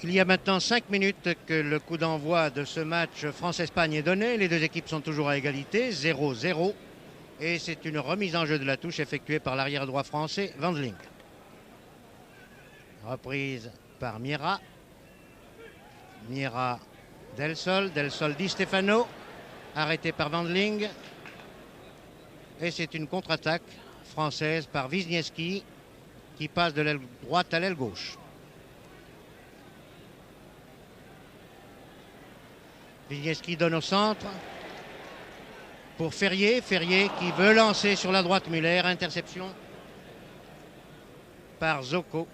Il y a maintenant 5 minutes que le coup d'envoi de ce match France-Espagne est donné. Les deux équipes sont toujours à égalité, 0-0. Et c'est une remise en jeu de la touche effectuée par l'arrière droit français, Wandling. Reprise par Mira. Mira, Del Sol Di Stefano. Arrêté par Wandling. Et c'est une contre-attaque française par Wisniewski qui passe de l'aile droite à l'aile gauche. Wisniewski donne au centre pour Ferrier. Ferrier qui veut lancer sur la droite Muller. Interception par Zocco.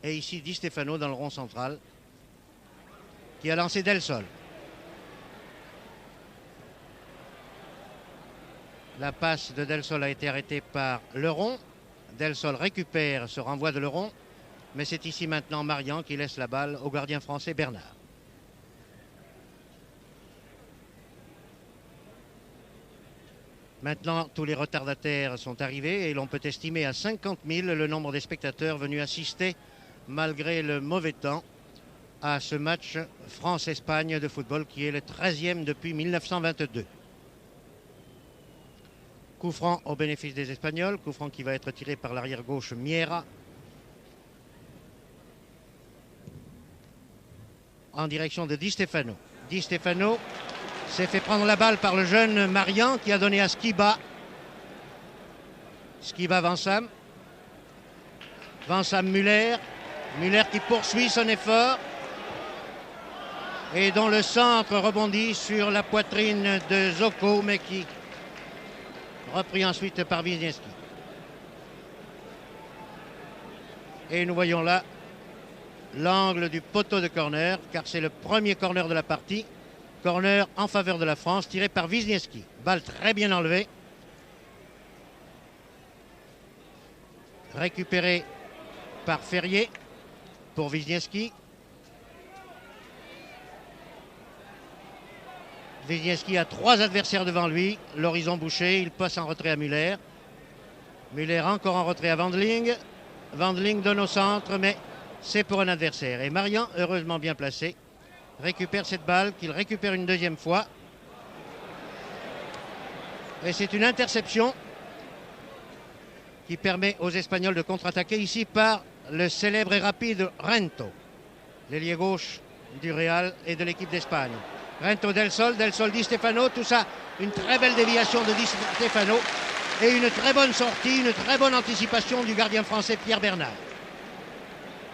Et ici Di Stefano dans le rond central qui a lancé Del Sol. La passe de Del Sol a été arrêtée par Leron. Del Sol récupère ce renvoi de Leron. Mais c'est ici maintenant Marian qui laisse la balle au gardien français Bernard. Maintenant, tous les retardataires sont arrivés et l'on peut estimer à 50 000 le nombre des spectateurs venus assister, malgré le mauvais temps, à ce match France-Espagne de football qui est le 13e depuis 1922. Coup franc au bénéfice des Espagnols, coup franc qui va être tiré par l'arrière gauche Miera. En direction de Di Stefano. Di Stefano s'est fait prendre la balle par le jeune Marian qui a donné à Skiba. Skiba Vansam. Vansam Muller. Muller qui poursuit son effort. Et dont le centre rebondit sur la poitrine de Zocco, mais qui repris ensuite par Wisniewski. Et nous voyons là l'angle du poteau de corner, car c'est le premier corner de la partie. Corner en faveur de la France, tiré par Wisniewski. Balle très bien enlevée. Récupéré par Ferrier pour Wisniewski. Wisniewski a 3 adversaires devant lui. L'horizon bouché, il passe en retrait à Muller. Muller encore en retrait à Wandling. Wandling donne au centre, mais c'est pour un adversaire. Et Marian, heureusement bien placé, récupère cette balle qu'il récupère une deuxième fois. Et c'est une interception qui permet aux Espagnols de contre-attaquer ici par le célèbre et rapide Rento, l'ailier gauche du Real et de l'équipe d'Espagne. Rento, Del Sol Di Stefano, tout ça, une très belle déviation de Di Stefano et une très bonne sortie, une très bonne anticipation du gardien français Pierre Bernard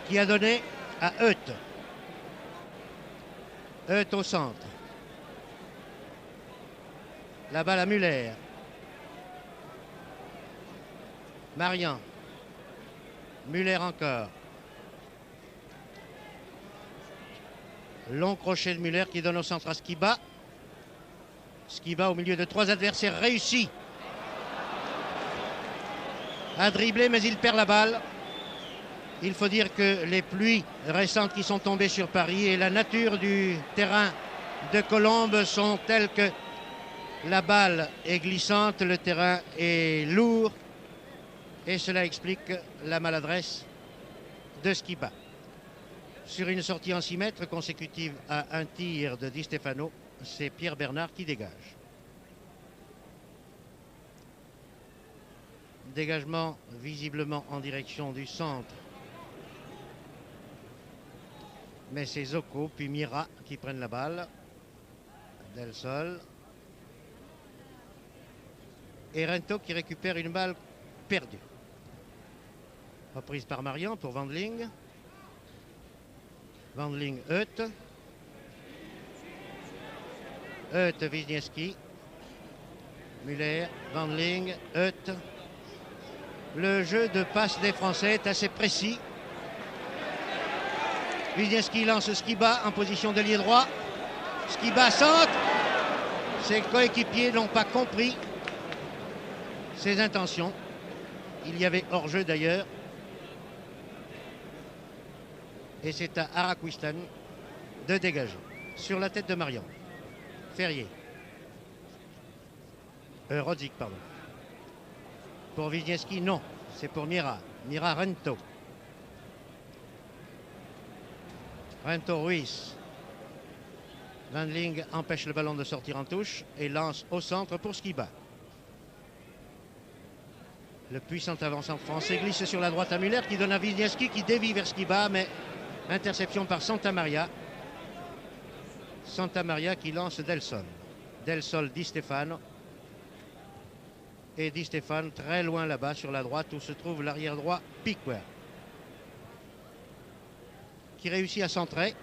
qui a donné à Euth. Euth au centre. La balle à Muller. Marian. Muller encore. Long crochet de Muller qui donne au centre à Skiba. Skiba au milieu de 3 adversaires réussi à dribbler, mais il perd la balle. Il faut dire que les pluies récentes qui sont tombées sur Paris et la nature du terrain de Colombes sont telles que la balle est glissante, le terrain est lourd et cela explique la maladresse de Skiba. Sur une sortie en 6 mètres consécutive à un tir de Di Stefano, c'est Pierre Bernard qui dégage. Dégagement visiblement en direction du centre. Mais c'est Zocco puis Mira qui prennent la balle. Del Sol. Et Rento qui récupère une balle perdue. Reprise par Marian pour Wandling. Wandling, Euth. Euth, Wisniewski. Muller, Wandling, Euth. Le jeu de passe des Français est assez précis. Wisniewski lance Skiba en position d'ailier droit. Skiba centre. Ses coéquipiers n'ont pas compris ses intentions. Il y avait hors-jeu d'ailleurs. Et c'est à Araquistan de dégager. Sur la tête de Marian. Ferrier. Rodzik, pardon. Pour Wisniewski, non. C'est pour Mira. Mira Rento. Rento Ruiz. Wendling empêche le ballon de sortir en touche et lance au centre pour Skiba. Le puissant avançant français glisse sur la droite à Muller qui donne à Wisniewski qui dévie vers Skiba, mais interception par Santamaria. Santamaria qui lance Del Sol. Del Sol Di Stefano. Et Di Stefano très loin là-bas sur la droite où se trouve l'arrière droit Piquer, qui réussit à centrer.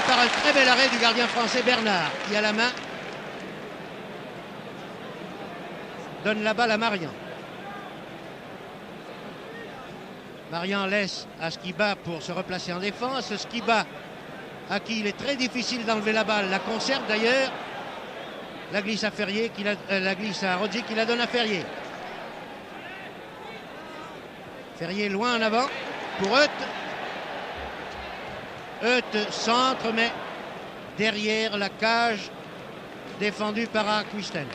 Par un très bel arrêt du gardien français Bernard qui a la main donne la balle à Marian. Marian laisse à Skiba pour se replacer en défense. Skiba, à qui il est très difficile d'enlever la balle, la conserve d'ailleurs. La glisse à Ferrier, la glisse à Rozzi qui la donne à Ferrier. Ferrier loin en avant pour Euth. Euth centre, mais derrière la cage défendue par Aquisten.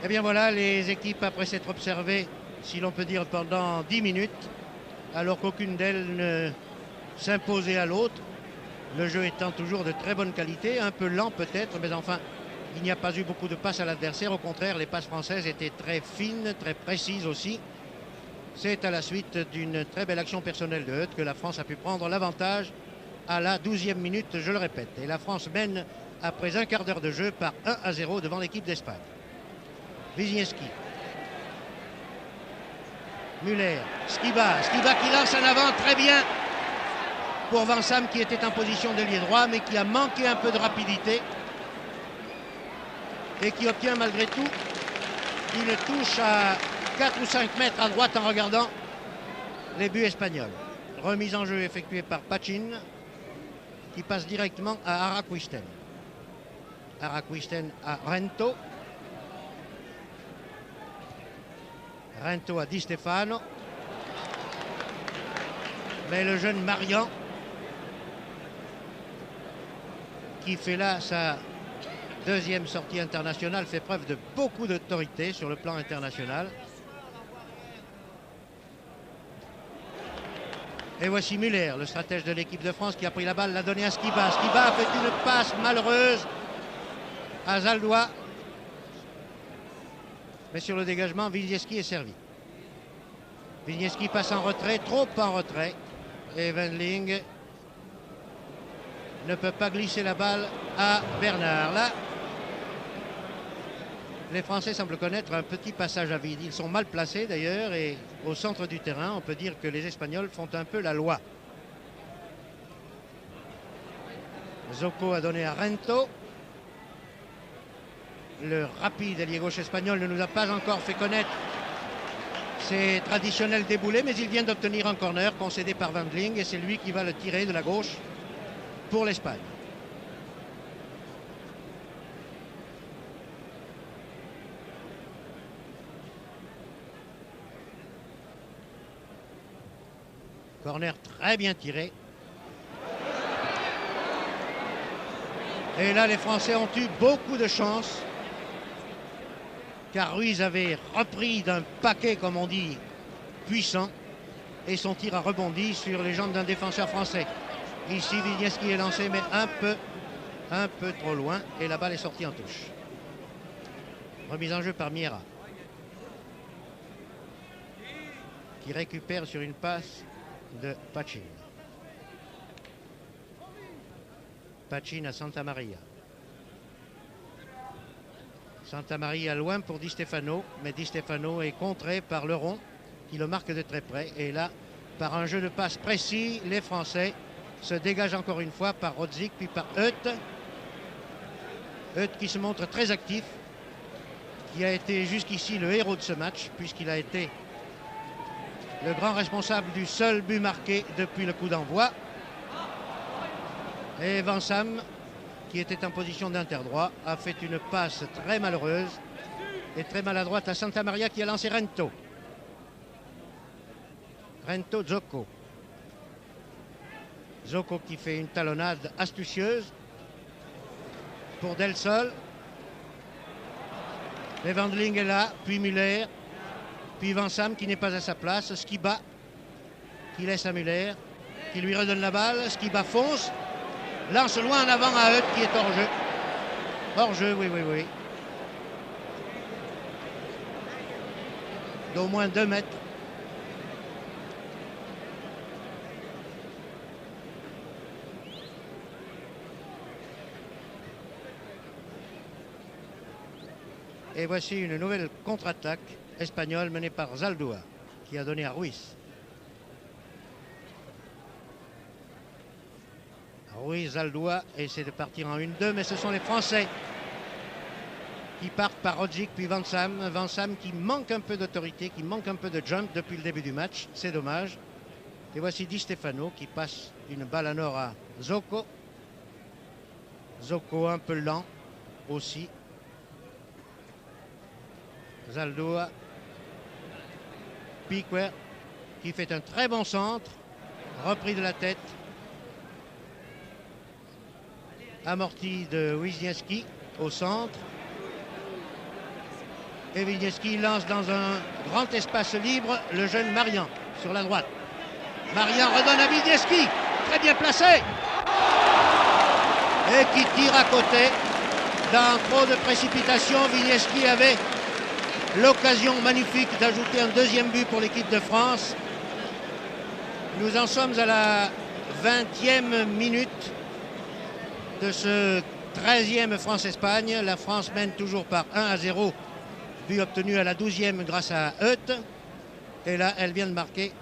Et bien voilà, les équipes après s'être observées, si l'on peut dire, pendant 10 minutes, alors qu'aucune d'elles ne s'imposait à l'autre. Le jeu étant toujours de très bonne qualité, un peu lent peut-être, mais enfin, il n'y a pas eu beaucoup de passes à l'adversaire. Au contraire, les passes françaises étaient très fines, très précises aussi. C'est à la suite d'une très belle action personnelle de Euth que la France a pu prendre l'avantage à la 12e minute, je le répète. Et la France mène après un quart d'heure de jeu par 1-0 devant l'équipe d'Espagne. Wisniewski. Müller, Skiba qui lance en avant très bien pour Vansam qui était en position d'ailier droit mais qui a manqué un peu de rapidité et qui obtient malgré tout une touche à 4 ou 5 mètres à droite en regardant les buts espagnols. Remise en jeu effectuée par Pachin qui passe directement à Araquisten. Araquisten à Rento. Rento à Di Stefano. Mais le jeune Marian qui fait là sa deuxième sortie internationale fait preuve de beaucoup d'autorité sur le plan international. Et voici Müller, le stratège de l'équipe de France qui a pris la balle, l'a donnée à Skiba. Skiba a fait une passe malheureuse à Zaldua. Mais sur le dégagement, Wisniewski est servi. Wisniewski passe en retrait, trop en retrait. Et Wendling ne peut pas glisser la balle à Bernard. Là, les Français semblent connaître un petit passage à vide. Ils sont mal placés d'ailleurs et au centre du terrain, on peut dire que les Espagnols font un peu la loi. Zoco a donné à Rento. Le rapide ailier gauche espagnol ne nous a pas encore fait connaître ses traditionnels déboulés, mais il vient d'obtenir un corner concédé par Wendling et c'est lui qui va le tirer de la gauche pour l'Espagne. Corner très bien tiré. Et là, les Français ont eu beaucoup de chance. Car Ruiz avait repris d'un paquet, comme on dit, puissant. Et son tir a rebondi sur les jambes d'un défenseur français. Ici, Wisniewski est lancé, mais un peu trop loin. Et la balle est sortie en touche. Remise en jeu par Miera. Qui récupère sur une passe de Pachin. Pachin à Santa Maria. Santa Maria loin pour Di Stefano, mais Di Stefano est contré par Leron qui le marque de très près. Et là, par un jeu de passe précis, les Français se dégagent encore une fois par Rosic puis par Hutt. Hutt qui se montre très actif, qui a été jusqu'ici le héros de ce match puisqu'il a été le grand responsable du seul but marqué depuis le coup d'envoi. Et Vansam, qui était en position d'interdroit, a fait une passe très malheureuse et très maladroite à Santa Maria qui a lancé Rento. Rento Zoco. Zoco qui fait une talonnade astucieuse pour Del Sol. Et Wendling est là, puis Müller, puis Vansam qui n'est pas à sa place. Skiba qui laisse à Müller, qui lui redonne la balle. Skiba fonce. Lance loin en avant à Hutt qui est hors jeu. Hors jeu, oui. D'au moins 2 mètres. Et voici une nouvelle contre-attaque espagnole menée par Zaldua qui a donné à Ruiz. Ruiz, Zaldua essaie de partir en 1-2, mais ce sont les Français qui partent par Rosic puis Vansam. Vansam qui manque un peu d'autorité, qui manque un peu de jump depuis le début du match. C'est dommage. Et voici Di Stefano qui passe une balle en or à Zoco. Zoco un peu lent aussi. Zaldua. Piquer qui fait un très bon centre. Repris de la tête. Amorti de Wisniewski au centre. Et Wisniewski lance dans un grand espace libre le jeune Marian sur la droite. Marian redonne à Wisniewski, très bien placé. Et qui tire à côté. Dans trop de précipitation, Wisniewski avait l'occasion magnifique d'ajouter un deuxième but pour l'équipe de France. Nous en sommes à la 20e minute de ce 13e France-Espagne. La France mène toujours par 1-0, but obtenu à la 12e grâce à Hutt. Et là, elle vient de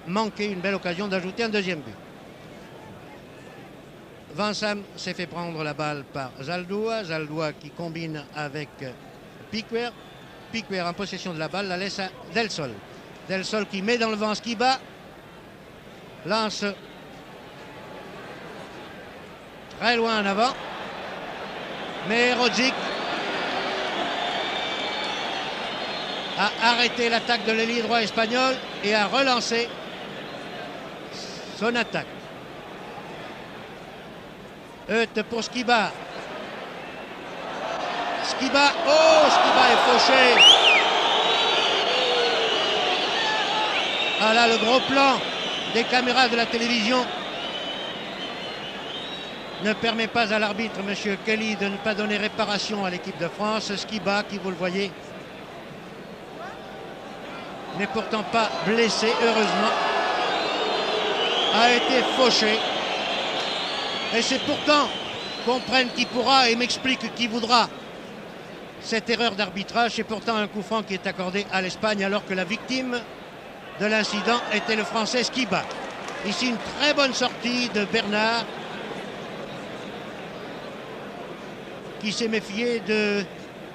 manquer une belle occasion d'ajouter un deuxième but. Van Sam s'est fait prendre la balle par Zaldúa. Zaldúa qui combine avec Piquer. Piquer en possession de la balle la laisse à Del Sol. Del Sol qui met dans le vent Skiba. Lance très loin en avant. Mais Rodzic a arrêté l'attaque de l'ailier droit espagnol et a relancé son attaque. Euth pour Skiba. Skiba, oh, Skiba est fauché. Ah là, le gros plan des caméras de la télévision ne permet pas à l'arbitre, M. Kelly, de ne pas donner réparation à l'équipe de France. Skiba, qui, vous le voyez, n'est pourtant pas blessé, heureusement, a été fauché. Et c'est pourtant qu'on prenne qui pourra et m'explique qui voudra cette erreur d'arbitrage. C'est pourtant un coup franc qui est accordé à l'Espagne alors que la victime de l'incident était le Français Skiba. Ici, une très bonne sortie de Bernard qui s'est méfié de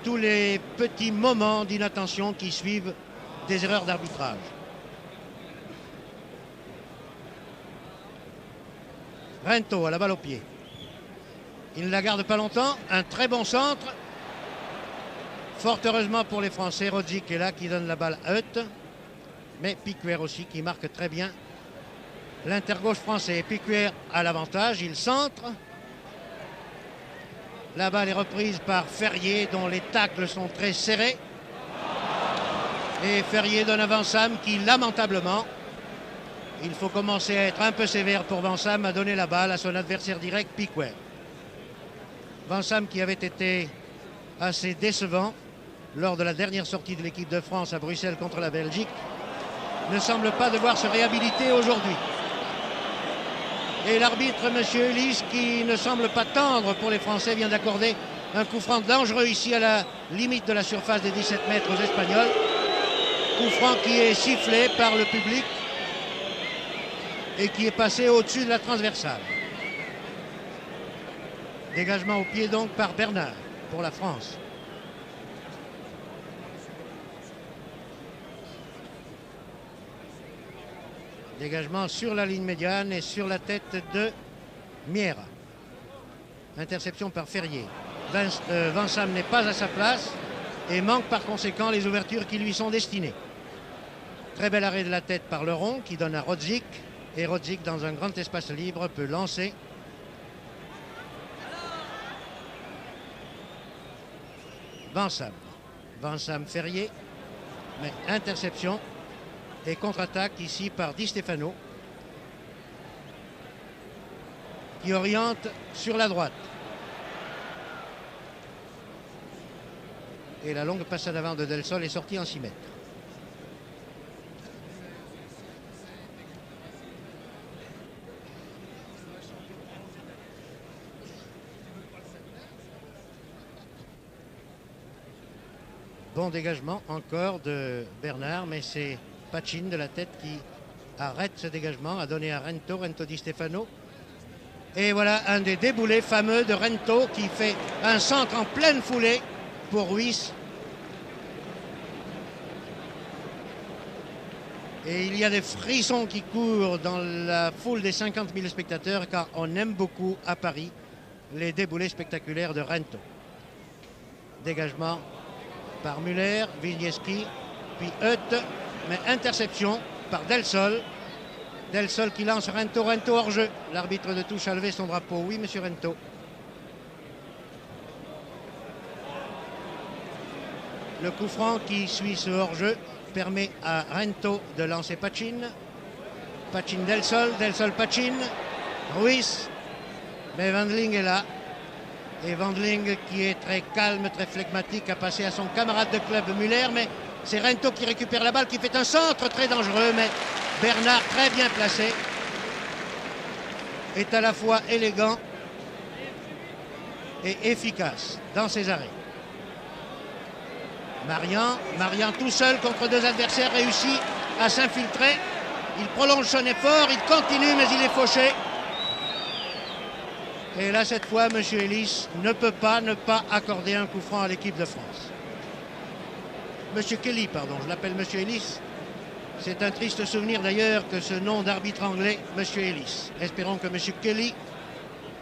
tous les petits moments d'inattention qui suivent des erreurs d'arbitrage. Rento à la balle au pied. Il ne la garde pas longtemps. Un très bon centre. Fort heureusement pour les Français, Rodzic est là qui donne la balle à Euth. Mais Piquer aussi qui marque très bien l'intergauche français. Piquer a l'avantage, il centre. La balle est reprise par Ferrier dont les tacles sont très serrés. Et Ferrier donne à Van Sam qui, lamentablement, il faut commencer à être un peu sévère pour Van Sam, a donné la balle à son adversaire direct, Piquer. Van Sam qui avait été assez décevant lors de la dernière sortie de l'équipe de France à Bruxelles contre la Belgique, ne semble pas devoir se réhabiliter aujourd'hui. Et l'arbitre, M. Ulysse, qui ne semble pas tendre pour les Français, vient d'accorder un coup franc dangereux ici à la limite de la surface des 17 mètres aux Espagnols. Coup franc qui est sifflé par le public et qui est passé au-dessus de la transversale. Dégagement au pied donc par Bernard pour la France. Dégagement sur la ligne médiane et sur la tête de Miera. Interception par Ferrier. Van Sam n'est pas à sa place et manque par conséquent les ouvertures qui lui sont destinées. Très bel arrêt de la tête par Leron qui donne à Rodzic. Et Rodzic, dans un grand espace libre, peut lancer. Van Sam. Van Sam, Ferrier. Mais interception. Et contre-attaque ici par Di Stefano. Qui oriente sur la droite. Et la longue passe d'avant de Del Sol est sortie en 6 mètres. Bon dégagement encore de Bernard, mais c'est Pachin de la tête qui arrête ce dégagement, a donné à Rento Di Stefano. Et voilà un des déboulés fameux de Rento qui fait un centre en pleine foulée pour Ruiz. Et il y a des frissons qui courent dans la foule des 50 000 spectateurs car on aime beaucoup à Paris les déboulés spectaculaires de Rento. Dégagement par Müller, Wisniewski, puis Euth, mais interception par Del Sol. Del Sol qui lance Rento hors jeu. L'arbitre de touche a levé son drapeau. Oui, monsieur Rento. Le coup franc qui suit ce hors-jeu permet à Rento de lancer Pachin. Pachin Del Sol Pachin. Ruiz. Mais Wendling est là. Et Wendling qui est très calme, très flegmatique, a passé à son camarade de club Müller. Mais c'est Rento qui récupère la balle, qui fait un centre très dangereux. Mais Bernard, très bien placé, est à la fois élégant et efficace dans ses arrêts. Marian tout seul contre deux adversaires réussit à s'infiltrer. Il prolonge son effort, il continue, mais il est fauché. Et là, cette fois, M. Elis ne peut pas ne pas accorder un coup franc à l'équipe de France. M. Kelly, pardon, je l'appelle M. Elis. C'est un triste souvenir d'ailleurs que ce nom d'arbitre anglais, M. Elis. Espérons que M. Kelly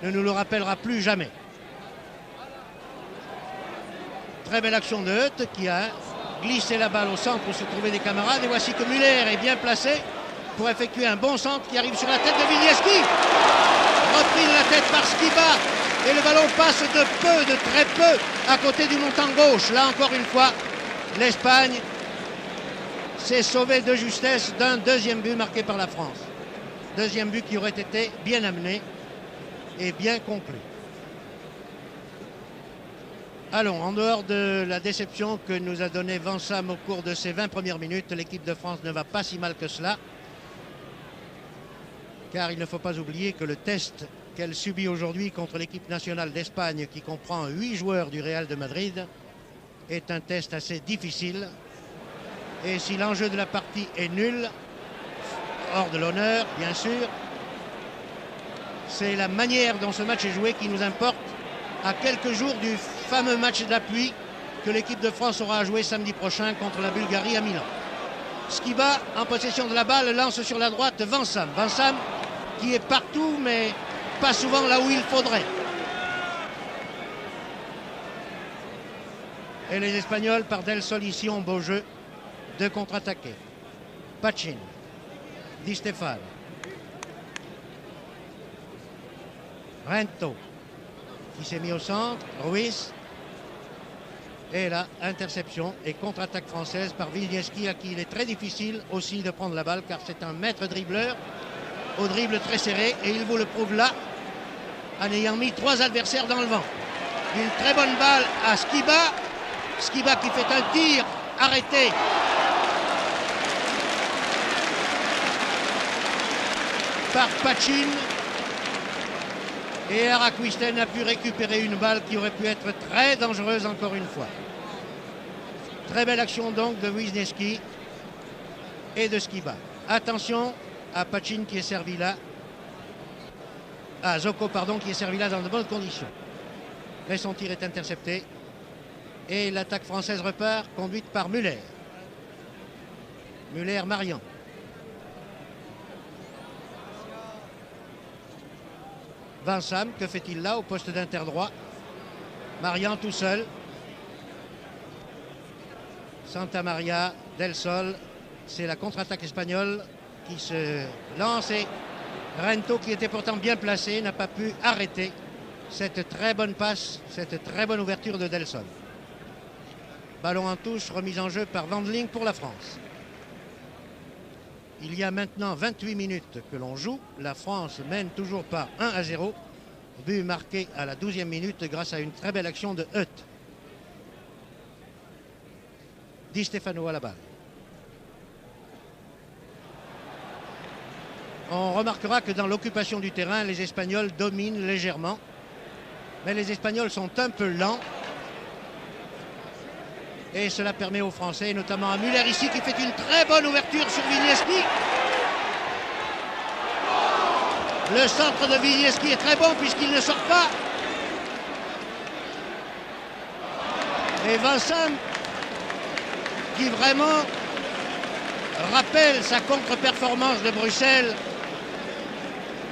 ne nous le rappellera plus jamais. Très belle action de Hutt qui a glissé la balle au centre où se trouvaient des camarades. Et voici que Müller est bien placé pour effectuer un bon centre qui arrive sur la tête de Wiśniewski. Repris de la tête par Skiba. Et le ballon passe de peu, de très peu, à côté du montant gauche. Là encore une fois, l'Espagne s'est sauvée de justesse d'un deuxième but marqué par la France. Deuxième but qui aurait été bien amené et bien conclu. Allons, en dehors de la déception que nous a donnée Van Sam au cours de ces 20 premières minutes, l'équipe de France ne va pas si mal que cela. Car il ne faut pas oublier que le test qu'elle subit aujourd'hui contre l'équipe nationale d'Espagne, qui comprend 8 joueurs du Real de Madrid, est un test assez difficile. Et si l'enjeu de la partie est nul, hors de l'honneur, bien sûr, c'est la manière dont ce match est joué qui nous importe à quelques jours du fameux match d'appui que l'équipe de France aura à jouer samedi prochain contre la Bulgarie à Milan. Skiba, en possession de la balle, lance sur la droite Van Sam. Van Sam qui est partout, mais pas souvent là où il faudrait. Et les Espagnols, par Del Sol ici, ont beau jeu de contre-attaquer. Pachin, Di Stéphane, Rento, qui s'est mis au centre, Ruiz. Et là, interception et contre-attaque française par Wiśniewski, à qui il est très difficile aussi de prendre la balle, car c'est un maître dribbleur, au dribble très serré, et il vous le prouve là, en ayant mis 3 adversaires dans le vent. Une très bonne balle à Skiba. Skiba qui fait un tir arrêté par Pachin. Et Araquisten a pu récupérer une balle qui aurait pu être très dangereuse encore une fois. Très belle action donc de Wiśniewski et de Skiba. Attention à Pachin qui est servi là. À Zoko, pardon, qui est servi là dans de bonnes conditions. Mais son tir est intercepté. Et l'attaque française repart, conduite par Müller. Müller-Marian. Van Sam, que fait-il là au poste d'interdroit? Marian tout seul. Santa Maria, Del Sol. C'est la contre-attaque espagnole qui se lance et Rento, qui était pourtant bien placé, n'a pas pu arrêter cette très bonne passe, cette très bonne ouverture de Del Sol. Ballon en touche, remise en jeu par Wendling pour la France. Il y a maintenant 28 minutes que l'on joue. La France mène toujours par 1-0. But marqué à la 12e minute grâce à une très belle action de Hutt. Di Stefano à la balle. On remarquera que dans l'occupation du terrain, les Espagnols dominent légèrement. Mais les Espagnols sont un peu lents. Et cela permet aux Français, notamment à Müller ici, qui fait une très bonne ouverture sur Wiśniewski. Le centre de Wiśniewski est très bon puisqu'il ne sort pas. Et Van Sam, qui vraiment rappelle sa contre-performance de Bruxelles,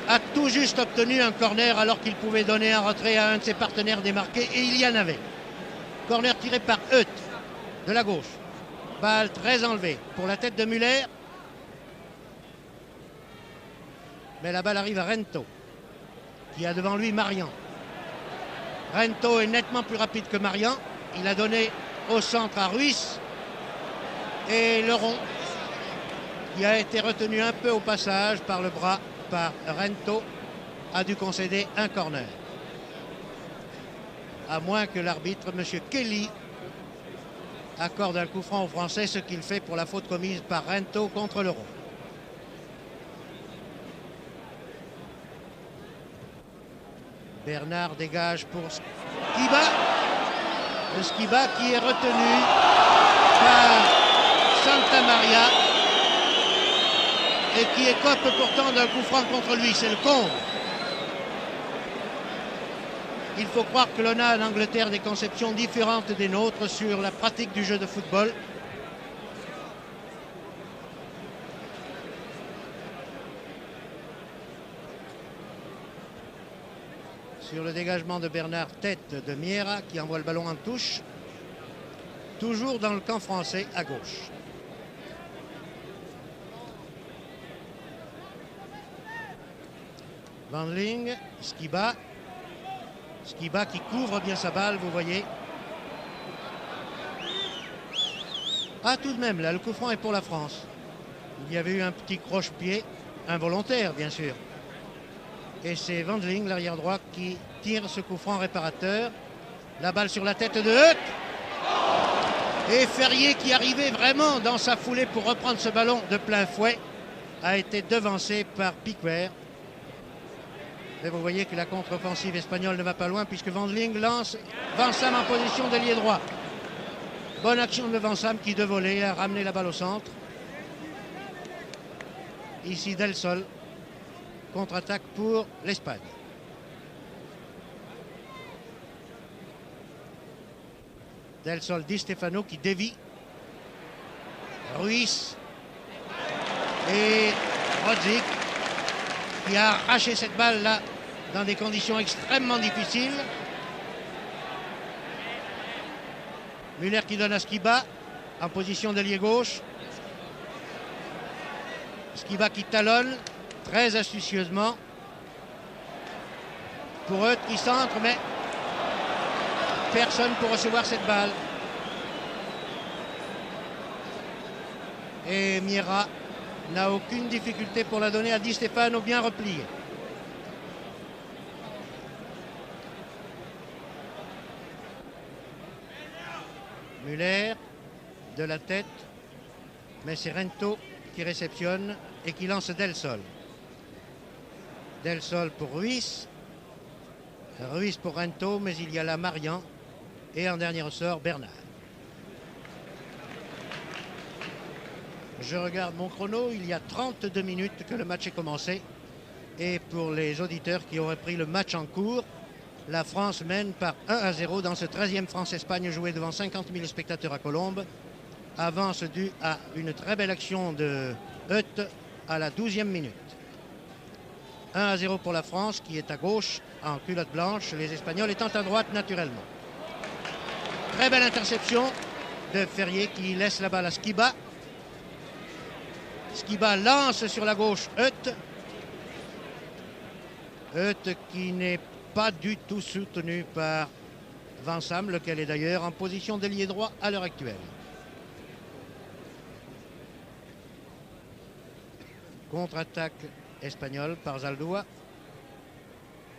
a tout juste obtenu un corner alors qu'il pouvait donner un retrait à un de ses partenaires démarqués, et il y en avait. Corner tiré par Hutt. De la gauche. Balle très enlevée pour la tête de Müller. Mais la balle arrive à Rento, qui a devant lui Marian. Rento est nettement plus rapide que Marian. Il a donné au centre à Ruiz. Et le rond, qui a été retenu un peu au passage par le bras par Rento, a dû concéder un corner. À moins que l'arbitre, M. Kelly, accorde un coup franc aux Français, ce qu'il fait pour la faute commise par Rento contre le rond. Bernard dégage pour Skiba. Le Skiba qui est retenu par Santa Maria. et qui écope pourtant d'un coup franc contre lui, c'est le comble. Il faut croire que l'on a en Angleterre des conceptions différentes des nôtres sur la pratique du jeu de football. Sur le dégagement de Bernard, tête de Miera qui envoie le ballon en touche. Toujours dans le camp français à gauche. Wendling, Skiba. Skiba qui couvre bien sa balle, vous voyez. Ah, tout de même, là, le coup franc est pour la France. Il y avait eu un petit croche-pied, involontaire, bien sûr. Et c'est Wendling, l'arrière droit, qui tire ce coup franc réparateur. La balle sur la tête de Hutt. Et Ferrier, qui arrivait vraiment dans sa foulée pour reprendre ce ballon de plein fouet, a été devancé par Piquer. Et vous voyez que la contre-offensive espagnole ne va pas loin puisque Wendling lance Vansam en position d'ailier droit. Bonne action de Vansam qui de volée a ramené la balle au centre. Ici Del Sol. Contre-attaque pour l'Espagne. Del Sol, Di Stefano qui dévie. Ruiz et Rodzik qui a arraché cette balle là dans des conditions extrêmement difficiles. Müller qui donne à Skiba en position d'ailier gauche. Skiba qui talonne très astucieusement pour eux qui centre, mais personne pour recevoir cette balle. Et Miera n'a aucune difficulté pour la donner à Di Stefano, bien replié. Müller de la tête, mais c'est Rento qui réceptionne et qui lance Del Sol. Del Sol pour Ruiz. Ruiz pour Rento, mais il y a là Marian et en dernier ressort Bernard. Je regarde mon chrono, il y a 32 minutes que le match est commencé. Et pour les auditeurs qui auraient pris le match en cours, la France mène par 1-0 dans ce 13e France-Espagne joué devant 50 000 spectateurs à Colombes. Avance dû à une très belle action de Hutt à la 12e minute. 1-0 pour la France qui est à gauche en culotte blanche, les Espagnols étant à droite naturellement. Très belle interception de Ferrier qui laisse la balle à Skiba. Skiba lance sur la gauche Hutt. Hutt qui n'est pas du tout soutenu par Vansam, lequel est d'ailleurs en position d'ailier droit à l'heure actuelle. Contre-attaque espagnole par Zaldúa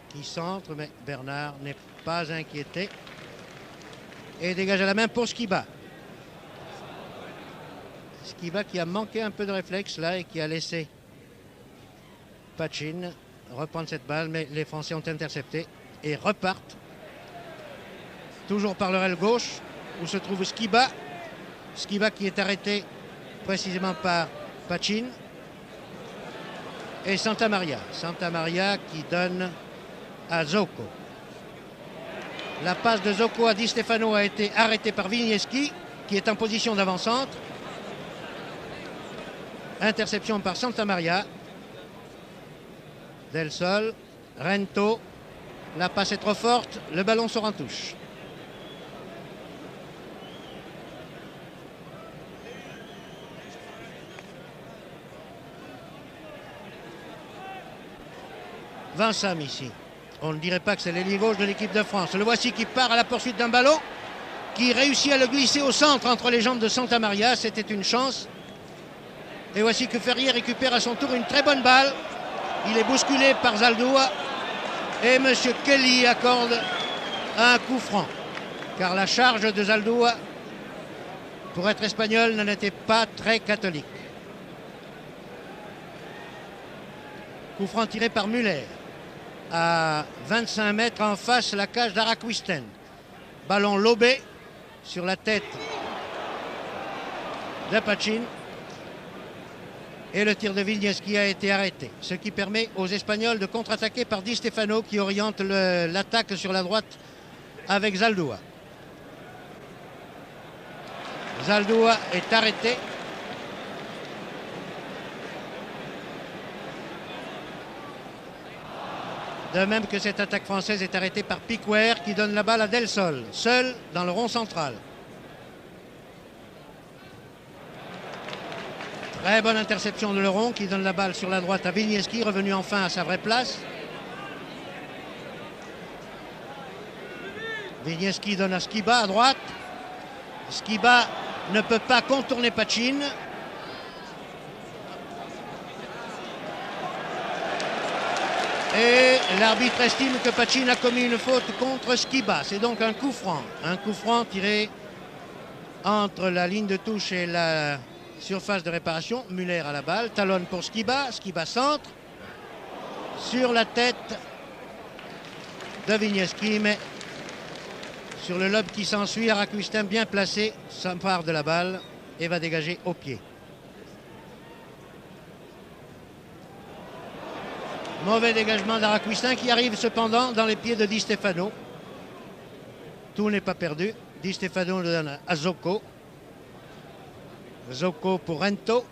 qui centre, mais Bernard n'est pas inquiété et dégage à la main pour Skiba. Skiba qui a manqué un peu de réflexe là et qui a laissé Pachin reprendre cette balle, mais les Français ont intercepté et repartent toujours par leur aile gauche où se trouve Skiba. Skiba qui est arrêté précisément par Pachin et Santamaria. Santamaria qui donne à Zoco. La passe de Zoco à Di Stefano a été arrêtée par Vigneski qui est en position d'avant-centre. Interception par Santamaria. Del Sol, Rento. La passe est trop forte, le ballon sort en touche. Vansam ici. On ne dirait pas que c'est l'ailier gauche de l'équipe de France. Le voici qui part à la poursuite d'un ballon, qui réussit à le glisser au centre entre les jambes de Santamaria. C'était une chance. Et voici que Ferrier récupère à son tour une très bonne balle. Il est bousculé par Zaldúa. Et M. Kelly accorde un coup franc. Car la charge de Zaldúa, pour être espagnol, n'en était pas très catholique. Coup franc tiré par Müller. À 25 mètres en face, la cage d'Araquisten. Ballon lobé sur la tête d'Apachin. Et le tir de Wisniewski a été arrêté. Ce qui permet aux Espagnols de contre-attaquer par Di Stefano qui oriente l'attaque sur la droite avec Zaldúa. Zaldúa est arrêté. De même que cette attaque française est arrêtée par Piquer qui donne la balle à Del Sol, seul dans le rond central. Très bonne interception de Leron qui donne la balle sur la droite à Wisniewski, revenu enfin à sa vraie place. Wisniewski donne à Skiba à droite. Skiba ne peut pas contourner Pachin. Et l'arbitre estime que Pachin a commis une faute contre Skiba. C'est donc un coup franc. Un coup franc tiré entre la ligne de touche et la surface de réparation. Müller à la balle. Talonne pour Skiba. Skiba centre. Sur la tête de Wisniewski. Mais sur le lob qui s'ensuit, Araquistin bien placé s'empare de la balle et va dégager au pied. Mauvais dégagement d'Araquistin qui arrive cependant dans les pieds de Di Stefano. Tout n'est pas perdu. Di Stefano le donne à Zoco. Zoco pour Rento.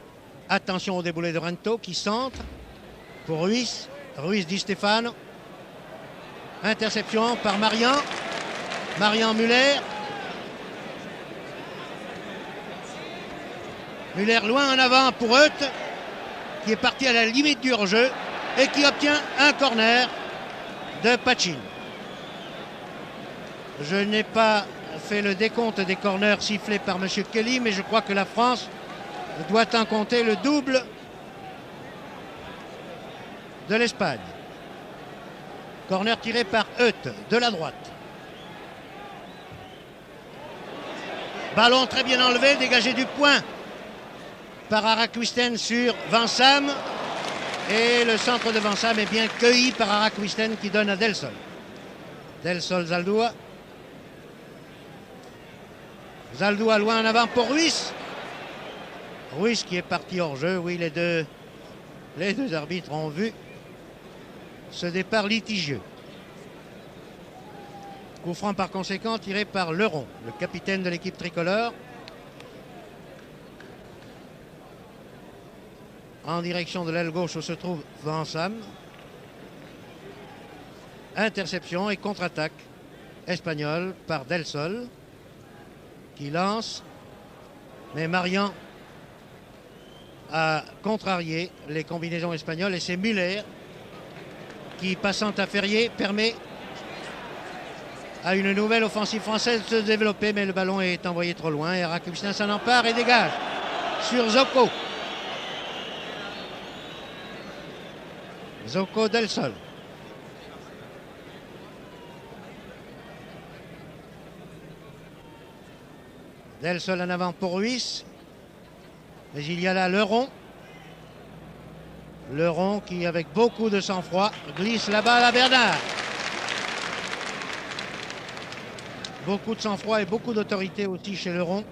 Attention au déboulé de Rento qui centre pour Ruiz. Ruiz Di Stefano. Interception par Marian. Marian Müller. Müller loin en avant pour Hutt qui est parti à la limite du hors-jeu et qui obtient un corner de Pachin. Je n'ai pas fait le décompte des corners sifflés par M. Kelly, mais je crois que la France doit en compter le double de l'Espagne. Corner tiré par Hutt de la droite. Ballon très bien enlevé, dégagé du point par Araquistin sur Vinsam. Et le centre de Vinsam est bien cueilli par Araquistin qui donne à Del Sol. Del Sol, Zaldúa. Zaldúa loin en avant pour Ruiz. Ruiz qui est parti hors jeu. Oui, les deux arbitres ont vu ce départ litigieux. Coup franc par conséquent tiré par Leron, le capitaine de l'équipe tricolore. En direction de l'aile gauche où se trouve Vinsam. Interception et contre-attaque espagnole par Del Sol qui lance. Mais Marian a contrarié les combinaisons espagnoles et c'est Müller qui, passant à Ferrier, permet à une nouvelle offensive française de se développer, mais le ballon est envoyé trop loin et Araquistin s'en empare et dégage sur Zoco. Zoco Del Sol. Del Sol en avant pour Ruiz. Mais il y a là Leron. Leron qui, avec beaucoup de sang-froid, glisse la balle à Bernard. Beaucoup de sang-froid et beaucoup d'autorité aussi chez Leron.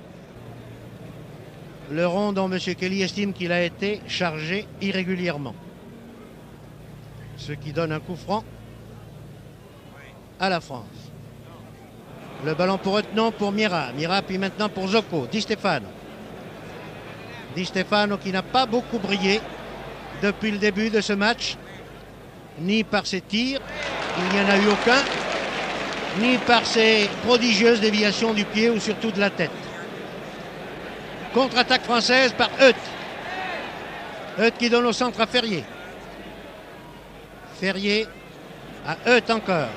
Leron dont M. Kelly estime qu'il a été chargé irrégulièrement. Ce qui donne un coup franc à la France. Le ballon pour Hutt, pour Mira. Mira puis maintenant pour Zoco. Di Stefano. Di Stefano qui n'a pas beaucoup brillé depuis le début de ce match. Ni par ses tirs, il n'y en a eu aucun. Ni par ses prodigieuses déviations du pied ou surtout de la tête. Contre-attaque française par Hutt. Hutt qui donne au centre à Ferrier. Ferrier à Hutt encore.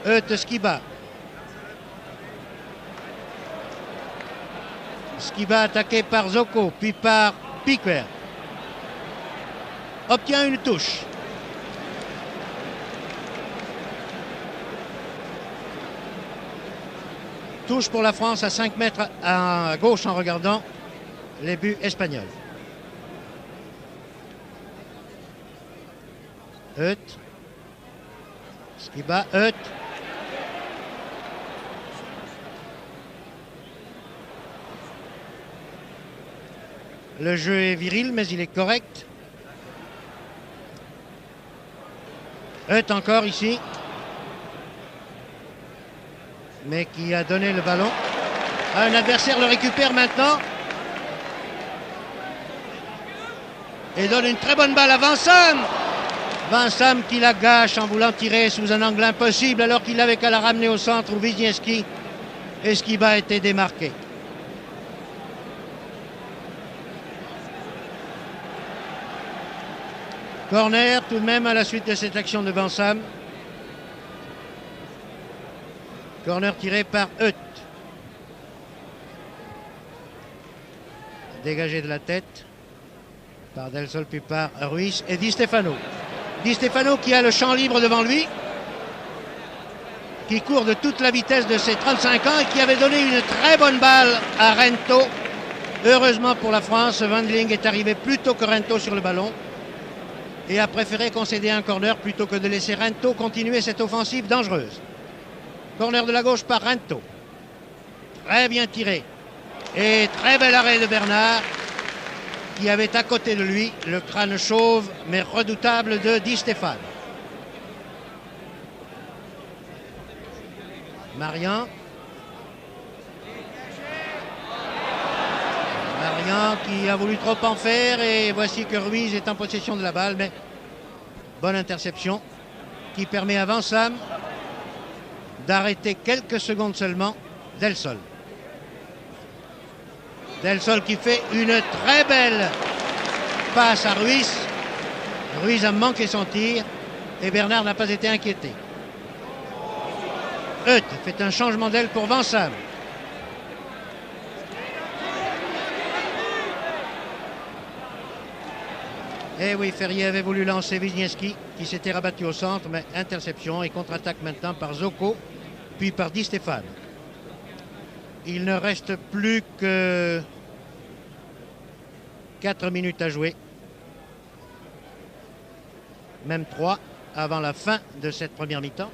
Hutt Skiba. Skiba attaqué par Zoco, puis par Piquer. Obtient une touche. Touche pour la France à 5 mètres à gauche en regardant les buts espagnols. Hutt. Skiba, Hutt. Le jeu est viril, mais il est correct. Hutt encore ici. Mais qui a donné le ballon. Un adversaire le récupère maintenant. Et donne une très bonne balle à Vincent. Vincent qui la gâche en voulant tirer sous un angle impossible alors qu'il n'avait qu'à la ramener au centre où Wisniewski Esquiba a été démarqué. Corner tout de même à la suite de cette action de Vincent. Corner tiré par Hutt. Dégagé de la tête par Del Sol puis par Ruiz et Di Stefano. Di Stefano qui a le champ libre devant lui, qui court de toute la vitesse de ses 35 ans et qui avait donné une très bonne balle à Rento. Heureusement pour la France, Wendling est arrivé plus tôt que Rento sur le ballon et a préféré concéder un corner plutôt que de laisser Rento continuer cette offensive dangereuse. Corner de la gauche par Rento. Très bien tiré. Et très bel arrêt de Bernard qui avait à côté de lui le crâne chauve mais redoutable de Di Stefano. Marian qui a voulu trop en faire et voici que Ruiz est en possession de la balle, mais bonne interception qui permet à Vincent d'arrêter quelques secondes seulement Del Sol. Del Sol qui fait une très belle passe à Ruiz. Ruiz a manqué son tir et Bernard n'a pas été inquiété. Hutt fait un changement d'aile pour Vincent. Et oui, Ferrier avait voulu lancer Wisniewski qui s'était rabattu au centre, mais interception et contre-attaque maintenant par Zocco, puis par Di Stefano. Il ne reste plus que 4 minutes à jouer. Même 3 avant la fin de cette première mi-temps.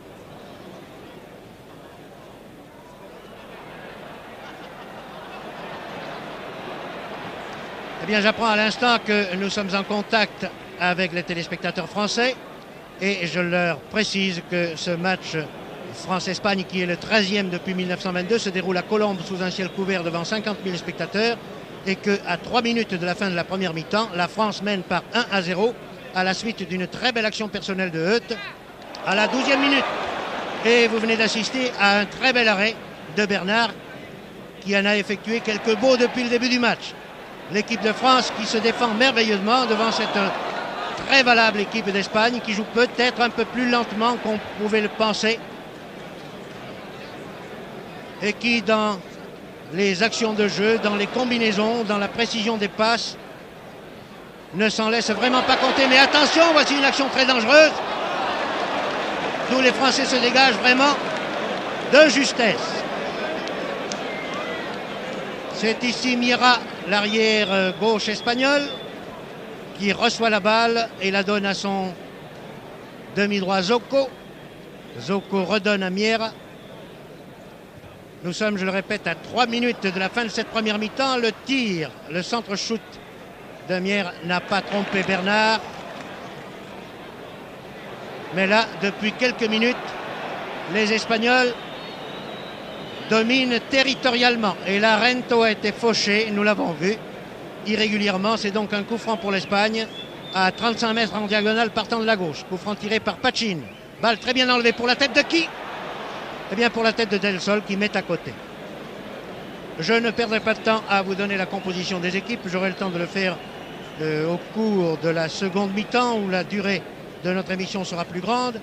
Eh bien, j'apprends à l'instant que nous sommes en contact avec les téléspectateurs français et je leur précise que ce match France-Espagne, qui est le 13e depuis 1922, se déroule à Colombes sous un ciel couvert devant 50 000 spectateurs et qu'à 3 minutes de la fin de la première mi-temps, la France mène par 1-0 à la suite d'une très belle action personnelle de Hutt à la 12e minute. Et vous venez d'assister à un très bel arrêt de Bernard qui en a effectué quelques beaux depuis le début du match. L'équipe de France qui se défend merveilleusement devant cette très valable équipe d'Espagne qui joue peut-être un peu plus lentement qu'on pouvait le penser et qui, dans les actions de jeu, dans les combinaisons, dans la précision des passes, ne s'en laisse vraiment pas compter. Mais attention, voici une action très dangereuse. Tous les Français se dégagent vraiment de justesse. C'est ici Mira, l'arrière gauche espagnol, qui reçoit la balle et la donne à son demi-droit Zocco. Zocco redonne à Miera. Nous sommes, je le répète, à 3 minutes de la fin de cette première mi-temps. Le tir, le centre-shoot de Miera n'a pas trompé Bernard. Mais là, depuis quelques minutes, les Espagnols dominent territorialement. Et là, Rento a été fauché, nous l'avons vu, irrégulièrement. C'est donc un coup franc pour l'Espagne à 35 mètres en diagonale partant de la gauche. Coup franc tiré par Pachin. Balle très bien enlevée pour la tête de qui? Eh bien pour la tête de Del Sol qui met à côté. Je ne perdrai pas de temps à vous donner la composition des équipes. J'aurai le temps de le faire au cours de la seconde mi-temps où la durée de notre émission sera plus grande.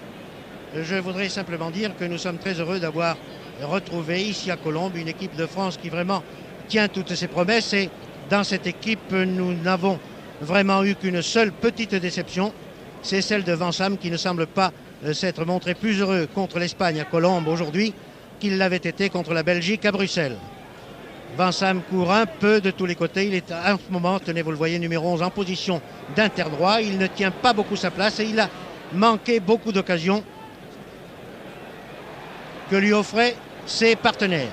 Je voudrais simplement dire que nous sommes très heureux d'avoir retrouvé ici à Colombes une équipe de France qui vraiment tient toutes ses promesses. Et dans cette équipe, nous n'avons vraiment eu qu'une seule petite déception. C'est celle de Vincent qui ne semble pas s'être montré plus heureux contre l'Espagne à Colombes aujourd'hui qu'il l'avait été contre la Belgique à Bruxelles. Vincent court un peu de tous les côtés. Il est en ce moment, tenez, vous le voyez, numéro 11 en position d'interdroit. Il ne tient pas beaucoup sa place et il a manqué beaucoup d'occasions que lui offraient ses partenaires.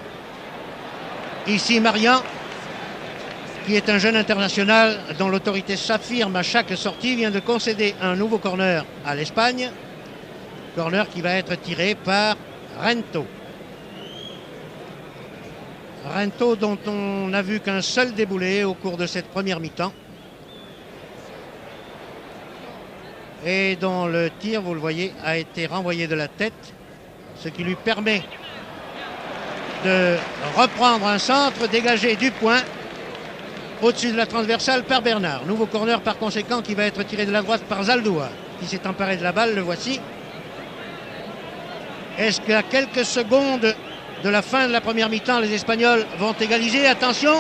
Ici Marian qui est un jeune international dont l'autorité s'affirme à chaque sortie, vient de concéder un nouveau corner à l'Espagne. Corner qui va être tiré par Rento. Rento dont on n'a vu qu'un seul déboulé au cours de cette première mi-temps. Et dont le tir, vous le voyez, a été renvoyé de la tête, ce qui lui permet de reprendre un centre dégagé du point au-dessus de la transversale par Bernard. Nouveau corner par conséquent qui va être tiré de la droite par Zaldúa, qui s'est emparé de la balle, le voici. Est-ce qu'à quelques secondes de la fin de la première mi-temps, les Espagnols vont égaliser? Attention,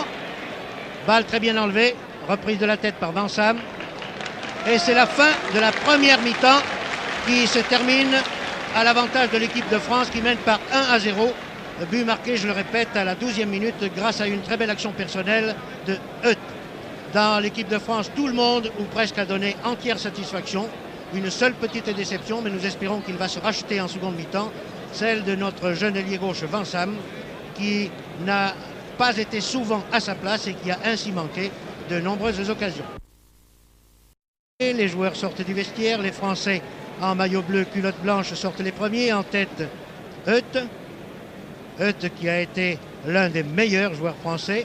balle très bien enlevée, reprise de la tête par Van Sam. Et c'est la fin de la première mi-temps qui se termine à l'avantage de l'équipe de France qui mène par 1-0. But marqué, je le répète, à la 12e minute grâce à une très belle action personnelle de Hutt. Dans l'équipe de France, tout le monde, ou presque, a donné entière satisfaction. Une seule petite déception, mais nous espérons qu'il va se racheter en seconde mi-temps, celle de notre jeune ailier gauche Van Sam, qui n'a pas été souvent à sa place et qui a ainsi manqué de nombreuses occasions. Et les joueurs sortent du vestiaire, les Français en maillot bleu, culotte blanche sortent les premiers, en tête Hutt. Hutt qui a été l'un des meilleurs joueurs français.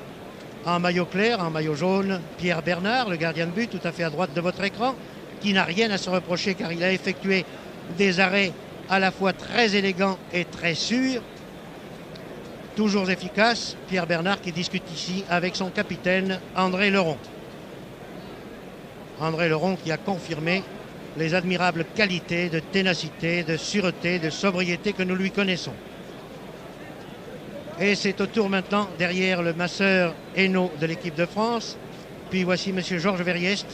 En maillot clair, en maillot jaune, Pierre Bernard, le gardien de but, tout à fait à droite de votre écran, qui n'a rien à se reprocher car il a effectué des arrêts à la fois très élégants et très sûrs. Toujours efficace, Pierre Bernard qui discute ici avec son capitaine André Leron. André Leron qui a confirmé les admirables qualités de ténacité, de sûreté, de sobriété que nous lui connaissons. Et c'est au tour maintenant derrière le masseur Hainaut de l'équipe de France. Puis voici M. Georges Verriest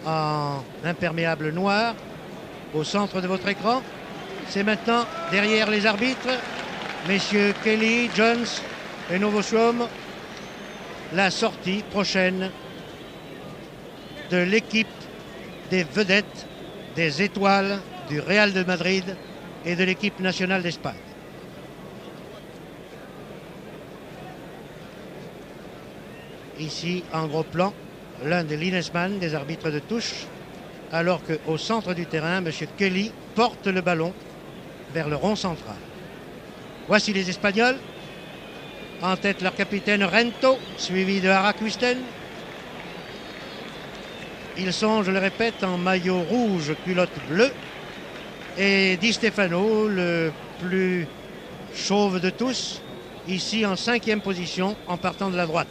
en imperméable noir au centre de votre écran. C'est maintenant derrière les arbitres, messieurs Kelly, Jones et Novoswom, la sortie prochaine de l'équipe des vedettes, des étoiles du Real de Madrid et de l'équipe nationale d'Espagne. Ici, en gros plan, l'un des linesman, des arbitres de touche, alors qu'au centre du terrain, M. Kelly porte le ballon vers le rond central. Voici les Espagnols. En tête, leur capitaine Rento, suivi de Araquisten. Ils sont, je le répète, en maillot rouge, culotte bleue. Et Di Stefano, le plus chauve de tous, ici en 5e position, en partant de la droite.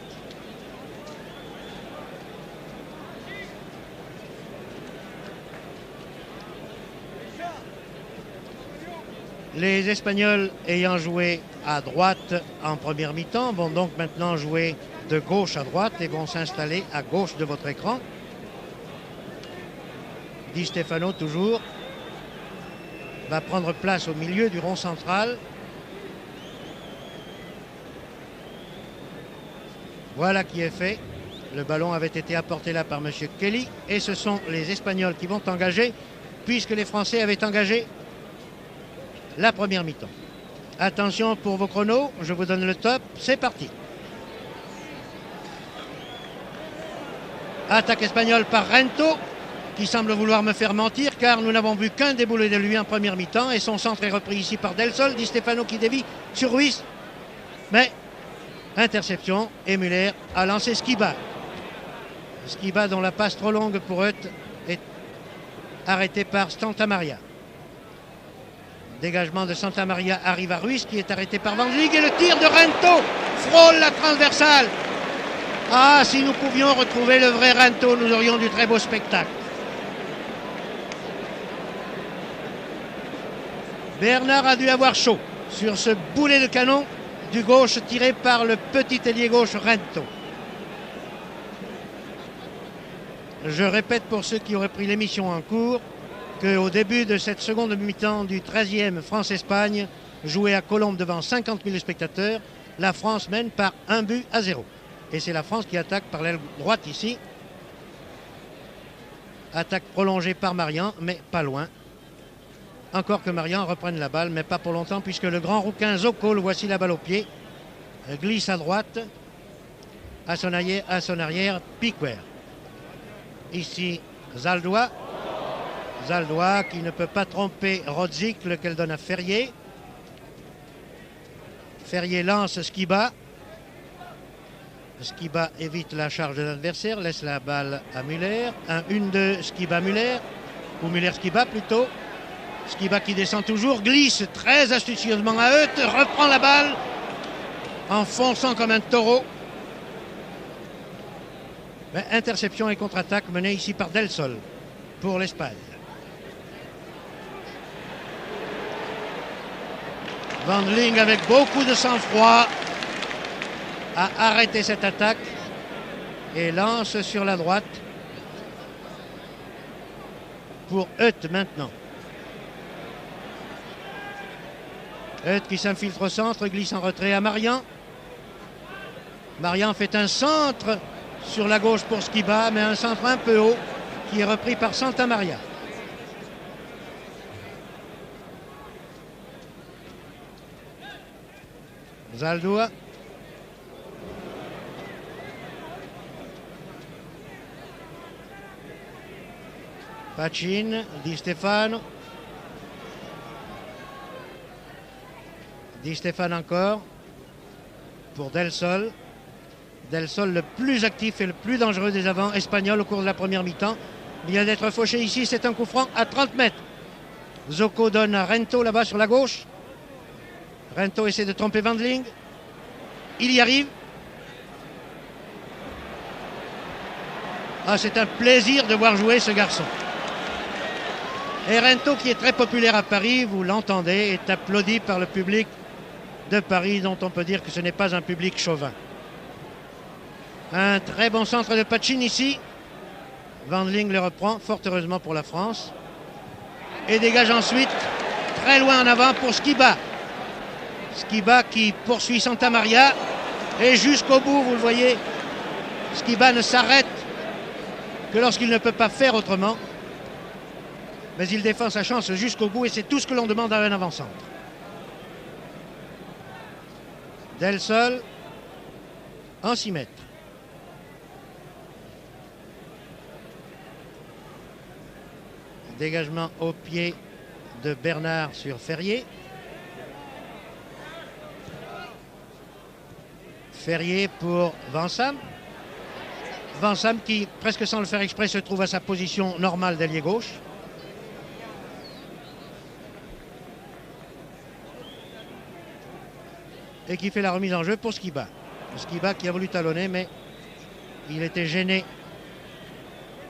Les Espagnols ayant joué à droite en première mi-temps vont donc maintenant jouer de gauche à droite et vont s'installer à gauche de votre écran. Di Stefano toujours va prendre place au milieu du rond central. Voilà qui est fait. Le ballon avait été apporté là par M. Kelly et ce sont les Espagnols qui vont engager puisque les Français avaient engagé la première mi-temps. Attention pour vos chronos, je vous donne le top, c'est parti. Attaque espagnole par Rento, qui semble vouloir me faire mentir, car nous n'avons vu qu'un déboulé de lui en première mi-temps, et son centre est repris ici par Del Sol, Di Stefano qui dévie sur Ruiz, mais interception, et Müller a lancé Skiba. Skiba dont la passe trop longue pour Hutt est arrêtée par Santamaria. Dégagement de Santamaria arrive à Ruiz qui est arrêté par Van Lig et le tir de Rento frôle la transversale. Ah, si nous pouvions retrouver le vrai Rento, nous aurions du très beau spectacle. Bernard a dû avoir chaud sur ce boulet de canon du gauche tiré par le petit ailier gauche Rento. Je répète pour ceux qui auraient pris l'émission en cours qu'au début de cette seconde mi-temps du 13e France-Espagne, joué à Colombes devant 50 000 spectateurs, la France mène par 1-0. Et c'est la France qui attaque par l'aile droite ici. Attaque prolongée par Marian, mais pas loin. Encore que Marian reprenne la balle, mais pas pour longtemps, puisque le grand rouquin Zocco, voici la balle au pied, glisse à droite. à son arrière, Piquer. Ici, Zaldua. Zaldua qui ne peut pas tromper Rosic, lequel donne à Ferrier. Ferrier lance Skiba. Skiba évite la charge de l'adversaire, laisse la balle à Muller. 1-1-2, Skiba-Muller, ou Muller-Skiba plutôt. Skiba qui descend toujours, glisse très astucieusement à Euth, reprend la balle en fonçant comme un taureau. Mais interception et contre-attaque menée ici par Del Sol pour l'Espagne. Wendling avec beaucoup de sang-froid a arrêté cette attaque et lance sur la droite pour Euth maintenant. Euth qui s'infiltre au centre, glisse en retrait à Marian. Marian fait un centre sur la gauche pour Skiba, mais un centre un peu haut qui est repris par Santamaria. Zaldua. Pacin, Di Stefano. Di Stefano encore pour Del Sol. Del Sol le plus actif et le plus dangereux des avants espagnols au cours de la première mi-temps. Il vient d'être fauché ici, c'est un coup franc à 30 mètres. Zoco donne à Rento là-bas sur la gauche. Rento essaie de tromper Wendling. Il y arrive. Ah, c'est un plaisir de voir jouer ce garçon. Et Rento, qui est très populaire à Paris, vous l'entendez, est applaudi par le public de Paris, dont on peut dire que ce n'est pas un public chauvin. Un très bon centre de Pacin ici. Wendling le reprend, fort heureusement pour la France. Et dégage ensuite, très loin en avant pour Skiba. Skiba qui poursuit Santamaria. Et jusqu'au bout, vous le voyez, Skiba ne s'arrête que lorsqu'il ne peut pas faire autrement. Mais il défend sa chance jusqu'au bout et c'est tout ce que l'on demande à un avant-centre. Del Sol en 6 mètres. Dégagement au pied de Bernard sur Ferrier. Ferrier pour Vansam. Vansam qui, presque sans le faire exprès, se trouve à sa position normale d'ailier gauche. Et qui fait la remise en jeu pour Skiba. Skiba qui a voulu talonner, mais il était gêné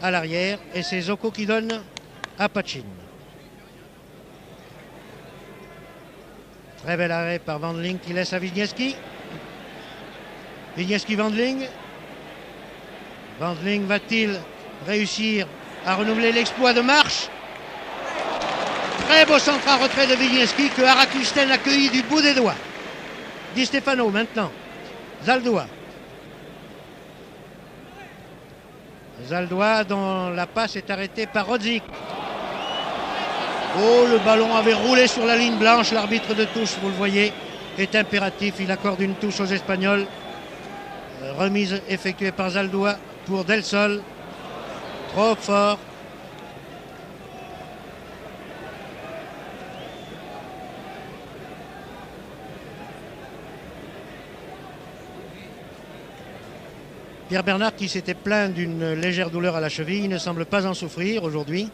à l'arrière. Et c'est Zoco qui donne à Pacin. Très bel arrêt par Wendling qui laisse à Wisniewski. Wisniewski-Wendling. Wendling va-t-il réussir à renouveler l'exploit de marche? Très beau centre en retrait de Wisniewski que Arakusten accueillit du bout des doigts. Di Stefano maintenant. Zaldua. Zaldua dont la passe est arrêtée par Rosic. Oh, le ballon avait roulé sur la ligne blanche. L'arbitre de touche, vous le voyez, est impératif. Il accorde une touche aux Espagnols. Remise effectuée par Zaldua pour Del Sol. Trop fort. Pierre Bernard qui s'était plaint d'une légère douleur à la cheville ne semble pas en souffrir aujourd'hui.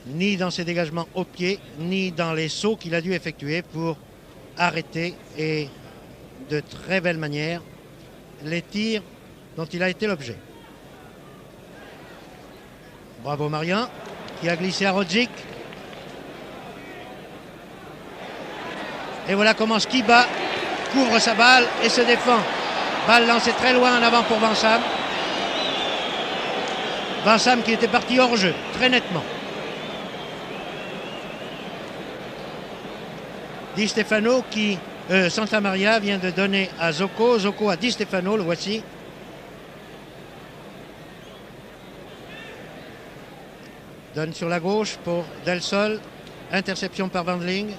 Ni dans ses dégagements au pied, ni dans les sauts qu'il a dû effectuer pour arrêter et de très belle manière les tirs dont il a été l'objet. Bravo Marian qui a glissé à Rosic. Et voilà comment Skiba couvre sa balle et se défend. Balle lancée très loin en avant pour Vansam. Vansam qui était parti hors jeu, très nettement. Di Stefano qui... Santamaria vient de donner à Zoco. Zoco à Di Stefano, le voici. Donne sur la gauche pour Del Sol. Interception par Wendling.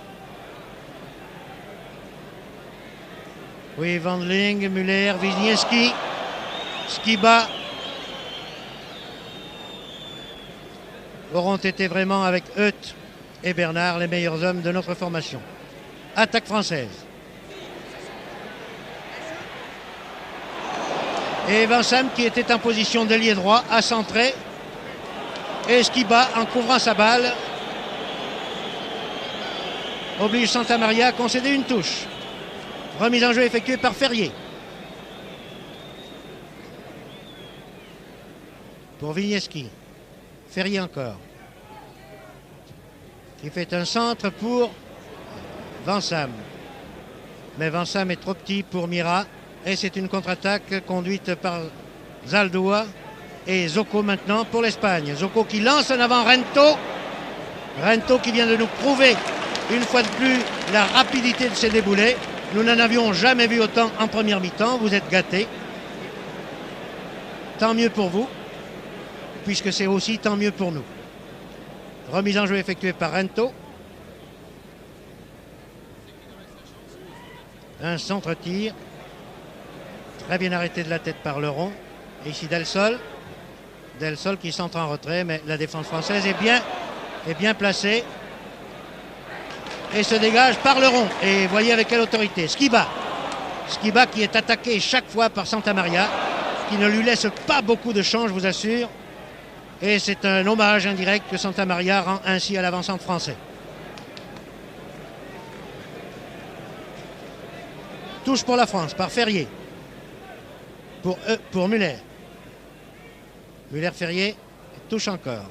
Oui, Wendling, Muller, Wisniewski, Skiba auront été vraiment avec Euth et Bernard les meilleurs hommes de notre formation. Attaque française. Et Vincent qui était en position d'ailier droit a centré. Et Skiba en couvrant sa balle oblige Santamaria à concéder une touche. Remise en jeu effectuée par Ferrier. Pour Wisniewski. Ferrier encore. Qui fait un centre pour Vincent. Mais Vincent est trop petit pour Mira. Et c'est une contre-attaque conduite par Zaldúa et Zoco maintenant pour l'Espagne. Zoco qui lance en avant Rento. Rento qui vient de nous prouver une fois de plus la rapidité de ses déboulés. Nous n'en avions jamais vu autant en première mi-temps. Vous êtes gâtés. Tant mieux pour vous, puisque c'est aussi tant mieux pour nous. Remise en jeu effectuée par Rento. Un centre-tir. Très bien arrêté de la tête par Leron. Et ici Del Sol. Del Sol qui centre en retrait, mais la défense française est bien placée. Et se dégage par Leron. Et voyez avec quelle autorité. Skiba. Skiba qui est attaqué chaque fois par Santamaria, qui ne lui laisse pas beaucoup de chance, je vous assure. Et c'est un hommage indirect que Santamaria rend ainsi à l'avant-centre français. Touche pour la France par Ferrier. Pour Muller. Muller-Ferrier touche encore.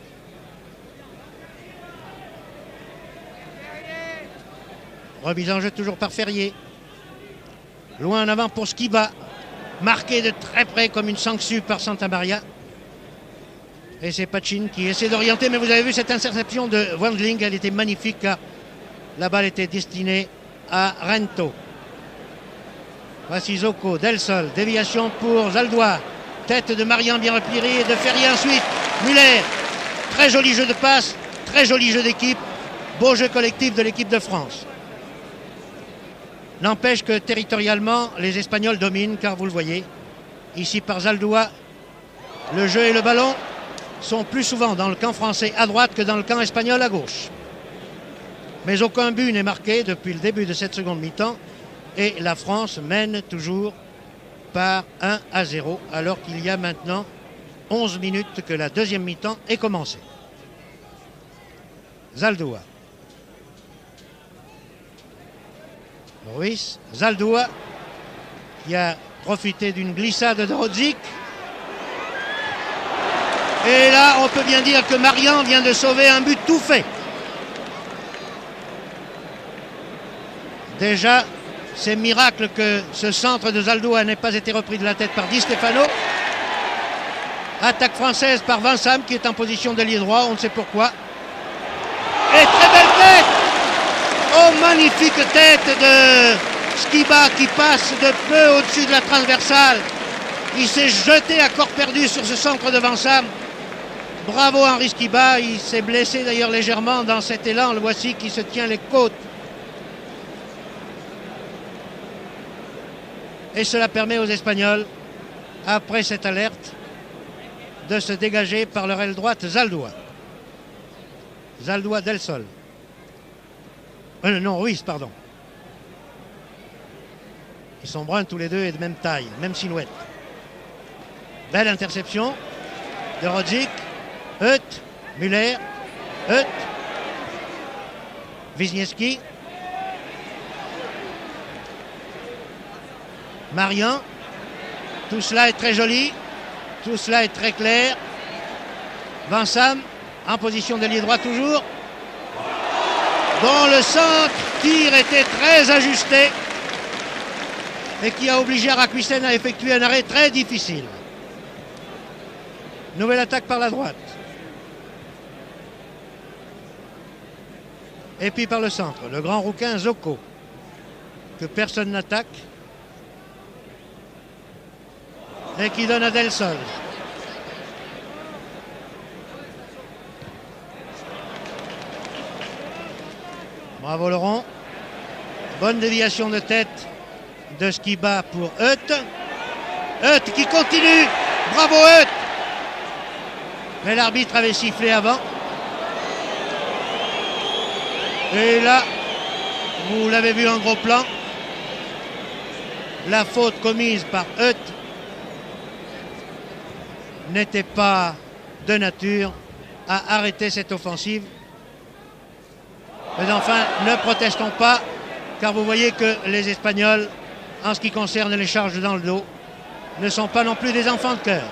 Remise en jeu toujours par Ferrier. Loin en avant pour Skiba. Marqué de très près comme une sangsue par Santamaria. Et c'est Pachin qui essaie d'orienter. Mais vous avez vu cette interception de Wendling. Elle était magnifique car la balle était destinée à Rento. Voici Zoco, Del Sol, déviation pour Zaldúa. Tête de Marian bien repliée, de Ferrier ensuite. Muller, très joli jeu de passe, très joli jeu d'équipe. Beau jeu collectif de l'équipe de France. N'empêche que territorialement, les Espagnols dominent, car vous le voyez, ici par Zaldúa, le jeu et le ballon sont plus souvent dans le camp français à droite que dans le camp espagnol à gauche. Mais aucun but n'est marqué depuis le début de cette seconde mi-temps. Et la France mène toujours par 1-0, alors qu'il y a maintenant 11 minutes que la deuxième mi-temps est commencée. Zaldúa. Ruiz, Zaldúa, qui a profité d'une glissade de Rodzik. Et là, on peut bien dire que Marian vient de sauver un but tout fait. Déjà, c'est miracle que ce centre de Zaldúa n'ait pas été repris de la tête par Di Stefano. Attaque française par Vincent qui est en position d'ailier droit, on ne sait pourquoi. Et très belle tête! Oh, magnifique tête de Skiba qui passe de peu au-dessus de la transversale. Il s'est jeté à corps perdu sur ce centre de Vincent. Bravo Henri Skiba, il s'est blessé d'ailleurs légèrement dans cet élan, le voici qui se tient les côtes. Et cela permet aux Espagnols, après cette alerte, de se dégager par leur aile droite Zaldúa. Zaldúa Del Sol. Non, Ruiz, pardon. Ils sont bruns tous les deux et de même taille, même silhouette. Belle interception de Rodzik. Euth, Muller, Euth, Wisniewski. Marian, tout cela est très joli, tout cela est très clair. Vincent, en position d'ailier droit toujours, dont le centre-tir était très ajusté et qui a obligé Araquisen à effectuer un arrêt très difficile. Nouvelle attaque par la droite. Et puis par le centre, le grand rouquin Zoco, que personne n'attaque. Et qui donne à Del Sol. Bravo Laurent. Bonne déviation de tête de Skiba pour Hutt. Hutt qui continue. Bravo Hutt. Mais l'arbitre avait sifflé avant. Et là, vous l'avez vu en gros plan, la faute commise par Hutt n'était pas de nature à arrêter cette offensive. Mais enfin, ne protestons pas, car vous voyez que les Espagnols, en ce qui concerne les charges dans le dos, ne sont pas non plus des enfants de cœur.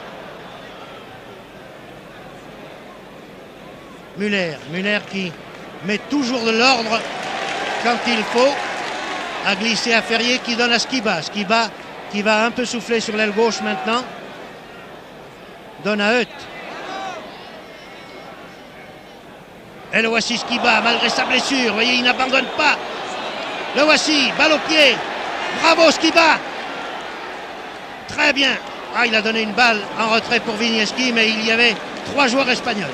Müller qui met toujours de l'ordre quand il faut, a glissé à Ferrier qui donne à Skiba. Skiba qui va un peu souffler sur l'aile gauche maintenant, donne à Hutt. Et le voici Skiba, malgré sa blessure, vous voyez, il n'abandonne pas. Le voici, balle au pied. Bravo Skiba. Très bien. Ah, il a donné une balle en retrait pour Vinieski, mais il y avait 3 joueurs espagnols.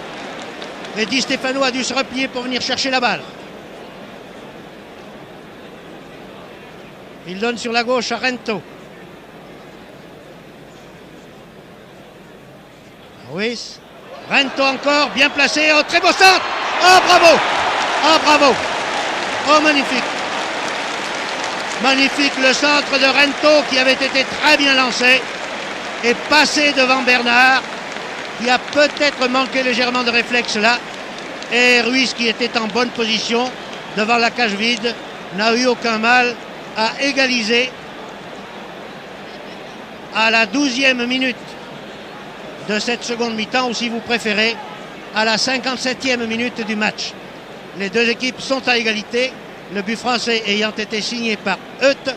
Et Di Stefano a dû se replier pour venir chercher la balle. Il donne sur la gauche à Rento. Ruiz. Rento encore, bien placé. Oh, très beau centre. Oh, bravo. Oh, bravo. Oh, magnifique. Magnifique le centre de Rento qui avait été très bien lancé et passé devant Bernard, qui a peut-être manqué légèrement de réflexe là. Et Ruiz, qui était en bonne position devant la cage vide, n'a eu aucun mal à égaliser à la 12e minute de cette seconde mi-temps, ou si vous préférez, à la 57e minute du match. Les deux équipes sont à égalité, le but français ayant été signé par Hutt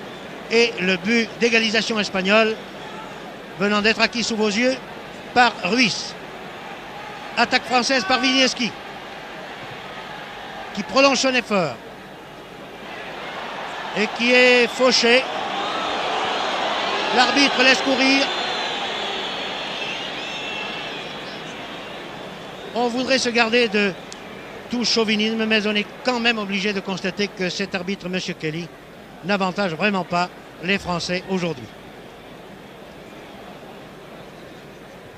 et le but d'égalisation espagnol venant d'être acquis sous vos yeux par Ruiz. Attaque française par Vinieski, qui prolonge son effort et qui est fauché. L'arbitre laisse courir. On voudrait se garder de tout chauvinisme, mais on est quand même obligé de constater que cet arbitre, M. Kelly, n'avantage vraiment pas les Français aujourd'hui.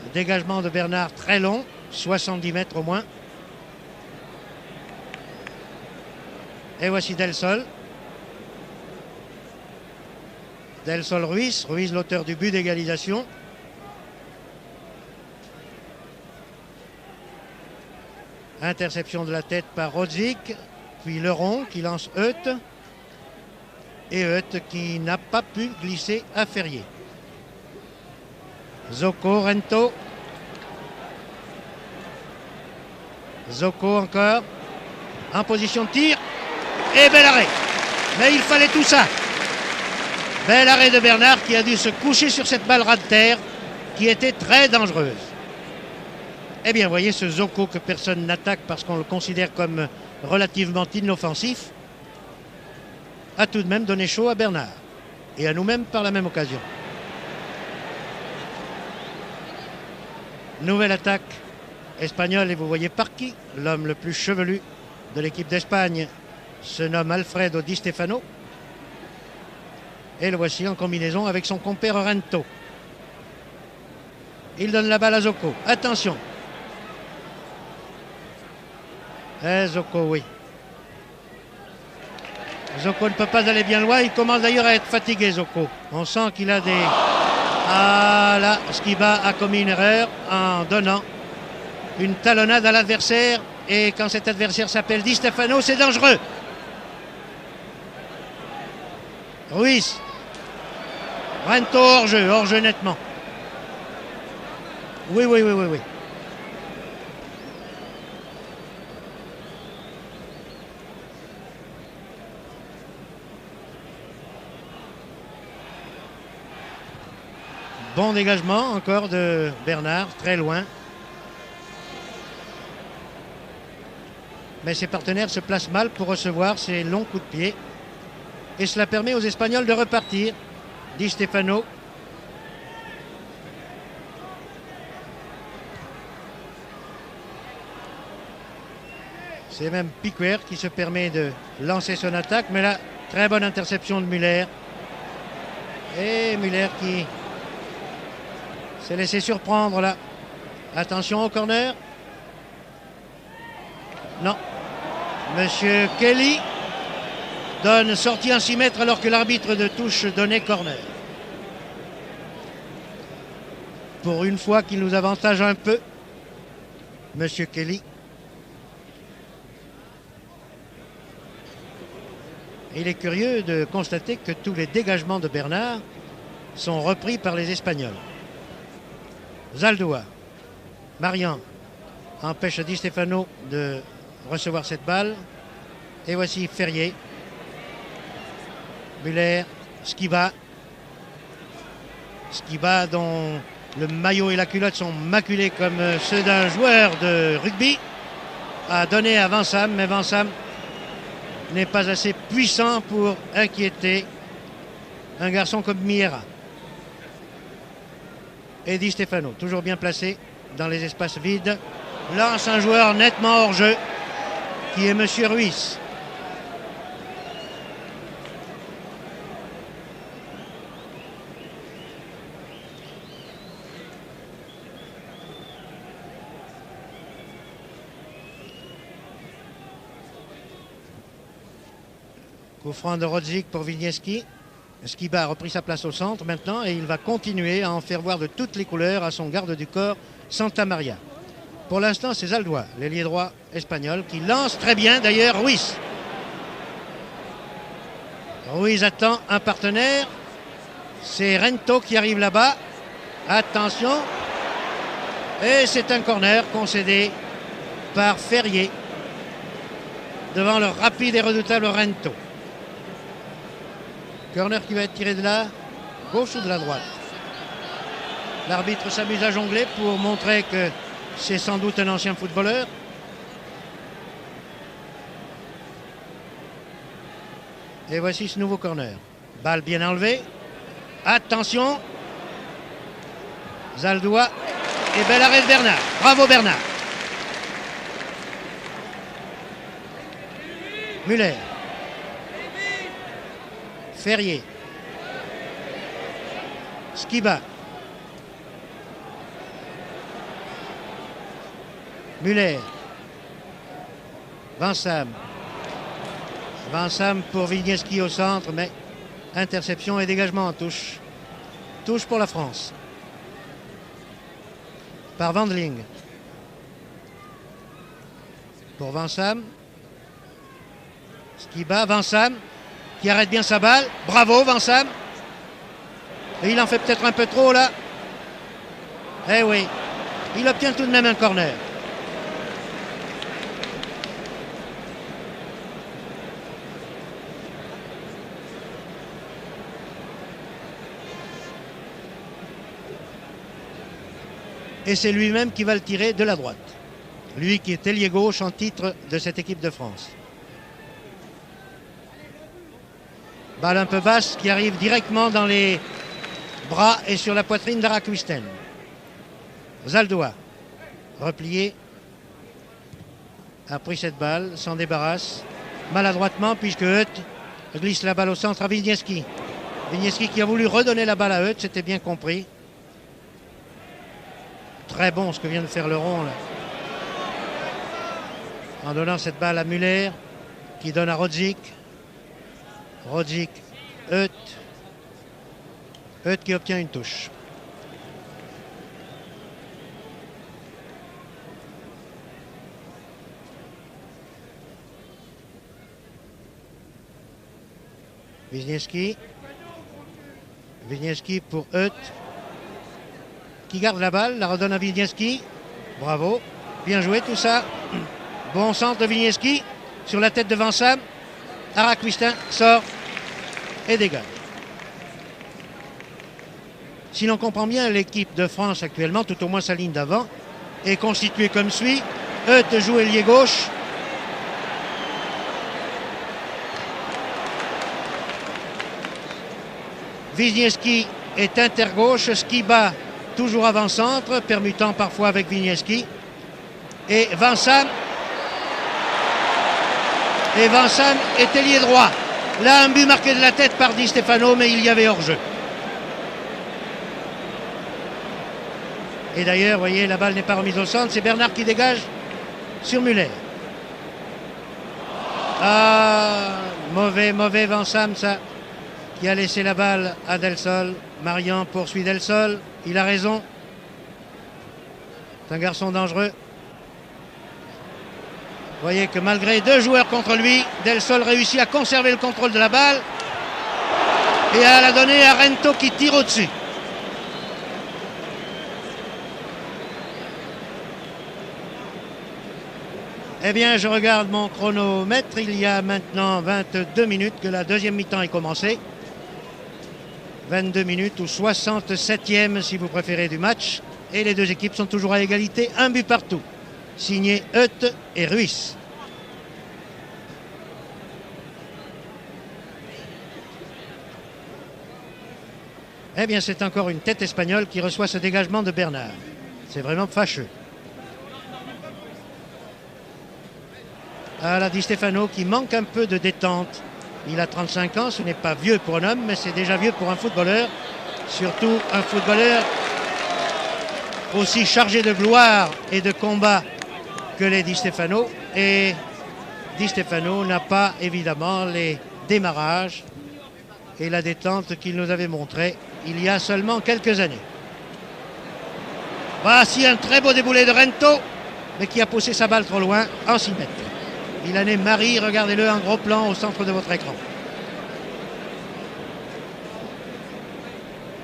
Le dégagement de Bernard très long, 70 mètres au moins. Et voici Del Sol. Del Sol Ruiz, l'auteur du but d'égalisation. Interception de la tête par Rodzik, puis Leron qui lance Hutt. Et Hutt qui n'a pas pu glisser à Ferrier. Zocco, Rento. Zocco encore. En position de tir. Et bel arrêt. Mais il fallait tout ça. Bel arrêt de Bernard qui a dû se coucher sur cette balle ras de terre qui était très dangereuse. Eh bien, voyez ce Zocco que personne n'attaque parce qu'on le considère comme relativement inoffensif, a tout de même donné chaud à Bernard et à nous-mêmes par la même occasion. Nouvelle attaque espagnole et vous voyez par qui l'homme le plus chevelu de l'équipe d'Espagne se nomme Alfredo Di Stefano. Et le voici en combinaison avec son compère Rento. Il donne la balle à Zocco. Attention. Zocco, oui. Zocco ne peut pas aller bien loin. Il commence d'ailleurs à être fatigué, Zocco. On sent qu'il a des... Ah là, Skiba a commis une erreur en donnant une talonnade à l'adversaire. Et quand cet adversaire s'appelle Di Stefano, c'est dangereux. Ruiz. Rento hors-jeu nettement. Oui. Bon dégagement encore de Bernard, très loin. Mais ses partenaires se placent mal pour recevoir ces longs coups de pied. Et cela permet aux Espagnols de repartir. Di Stefano. C'est même Piquer qui se permet de lancer son attaque. Mais là, très bonne interception de Müller. Et Müller qui s'est laissé surprendre là. Attention au corner. Non. Monsieur Kelly donne sortie en 6 mètres alors que l'arbitre de touche donnait corner. Pour une fois qu'il nous avantage un peu, Monsieur Kelly. Il est curieux de constater que tous les dégagements de Bernard sont repris par les Espagnols. Zaldúa. Marian empêche Di Stefano de recevoir cette balle. Et voici Ferrier. Müller. Skiba. Skiba dont le maillot et la culotte sont maculés comme ceux d'un joueur de rugby. A donné à Van Sam, mais Van Sam n'est pas assez puissant pour inquiéter un garçon comme Miera. Et Di Stefano, toujours bien placé dans les espaces vides, lance un joueur nettement hors jeu qui est Monsieur Ruiz. Coup franc de Rodzik pour Wisniewski. Skiba a repris sa place au centre maintenant et il va continuer à en faire voir de toutes les couleurs à son garde du corps, Santa Maria. Pour l'instant, c'est Zaldúa, l'ailier droit espagnol, qui lance très bien d'ailleurs Ruiz. Ruiz attend un partenaire. C'est Rento qui arrive là-bas. Attention. Et c'est un corner concédé par Ferrier devant le rapide et redoutable Rento. Corner qui va être tiré de la gauche ou de la droite. L'arbitre s'amuse à jongler pour montrer que c'est sans doute un ancien footballeur. Et voici ce nouveau corner. Balle bien enlevée. Attention. Zaldúa. Et bel arrêt de Bernard. Bravo Bernard. Müller. Ferrier. Skiba. Müller. Van Sam. Van Sam pour Wisniewski au centre, mais interception et dégagement en touche. Touche pour la France. Par Wandling. Pour Van Sam. Skiba, Van Sam qui arrête bien sa balle. Bravo Van Sam. Et il en fait peut-être un peu trop là. Eh oui, il obtient tout de même un corner. Et c'est lui-même qui va le tirer de la droite. Lui qui est ailier gauche en titre de cette équipe de France. Balle un peu basse qui arrive directement dans les bras et sur la poitrine d'Arakwisten. Zaldúa, replié, a pris cette balle, s'en débarrasse maladroitement puisque Hutt glisse la balle au centre à Wisniewski. Wisniewski qui a voulu redonner la balle à Hutt, c'était bien compris. Très bon ce que vient de faire le rond là. En donnant cette balle à Müller qui donne à Rodzik. Rodzik, Hutt. Hutt qui obtient une touche. Wisniewski. Wisniewski pour Hutt. Qui garde la balle, la redonne à Wisniewski. Bravo. Bien joué tout ça. Bon centre de Wisniewski sur la tête de Van Sam. Arakwisten sort et dégage. Si l'on comprend bien, l'équipe de France actuellement, tout au moins sa ligne d'avant, est constituée comme suit. Hutt joue ailier gauche. Wisniewski est intergauche. Skiba toujours avant-centre, permutant parfois avec Wisniewski. Et Van Sam. Et Van Sam est ailier droit. Là, un but marqué de la tête par Di Stefano, mais il y avait hors-jeu. Et d'ailleurs, vous voyez, la balle n'est pas remise au centre. C'est Bernard qui dégage sur Muller. Ah, mauvais Van Sam, ça, qui a laissé la balle à Del Sol. Marian poursuit Del Sol. Il a raison. C'est un garçon dangereux. Vous voyez que malgré 2 joueurs contre lui, Del Sol réussit à conserver le contrôle de la balle et à la donner à Rento qui tire au-dessus. Eh bien, je regarde mon chronomètre. Il y a maintenant 22 minutes que la deuxième mi-temps est commencée. 22 minutes ou 67e si vous préférez du match. Et les deux équipes sont toujours à égalité, 1 but partout. Signé Hutt et Ruiz. Eh bien, c'est encore une tête espagnole qui reçoit ce dégagement de Bernard. C'est vraiment fâcheux. Ah, la Di Stefano qui manque un peu de détente. Il a 35 ans, ce n'est pas vieux pour un homme, mais c'est déjà vieux pour un footballeur. Surtout un footballeur aussi chargé de gloire et de combat que les Di Stefano. Et Di Stefano n'a pas évidemment les démarrages et la détente qu'il nous avait montré il y a seulement quelques années. Voici un très beau déboulé de Rento, mais qui a poussé sa balle trop loin en 6 mètres. Il en est Marie, regardez-le en gros plan au centre de votre écran.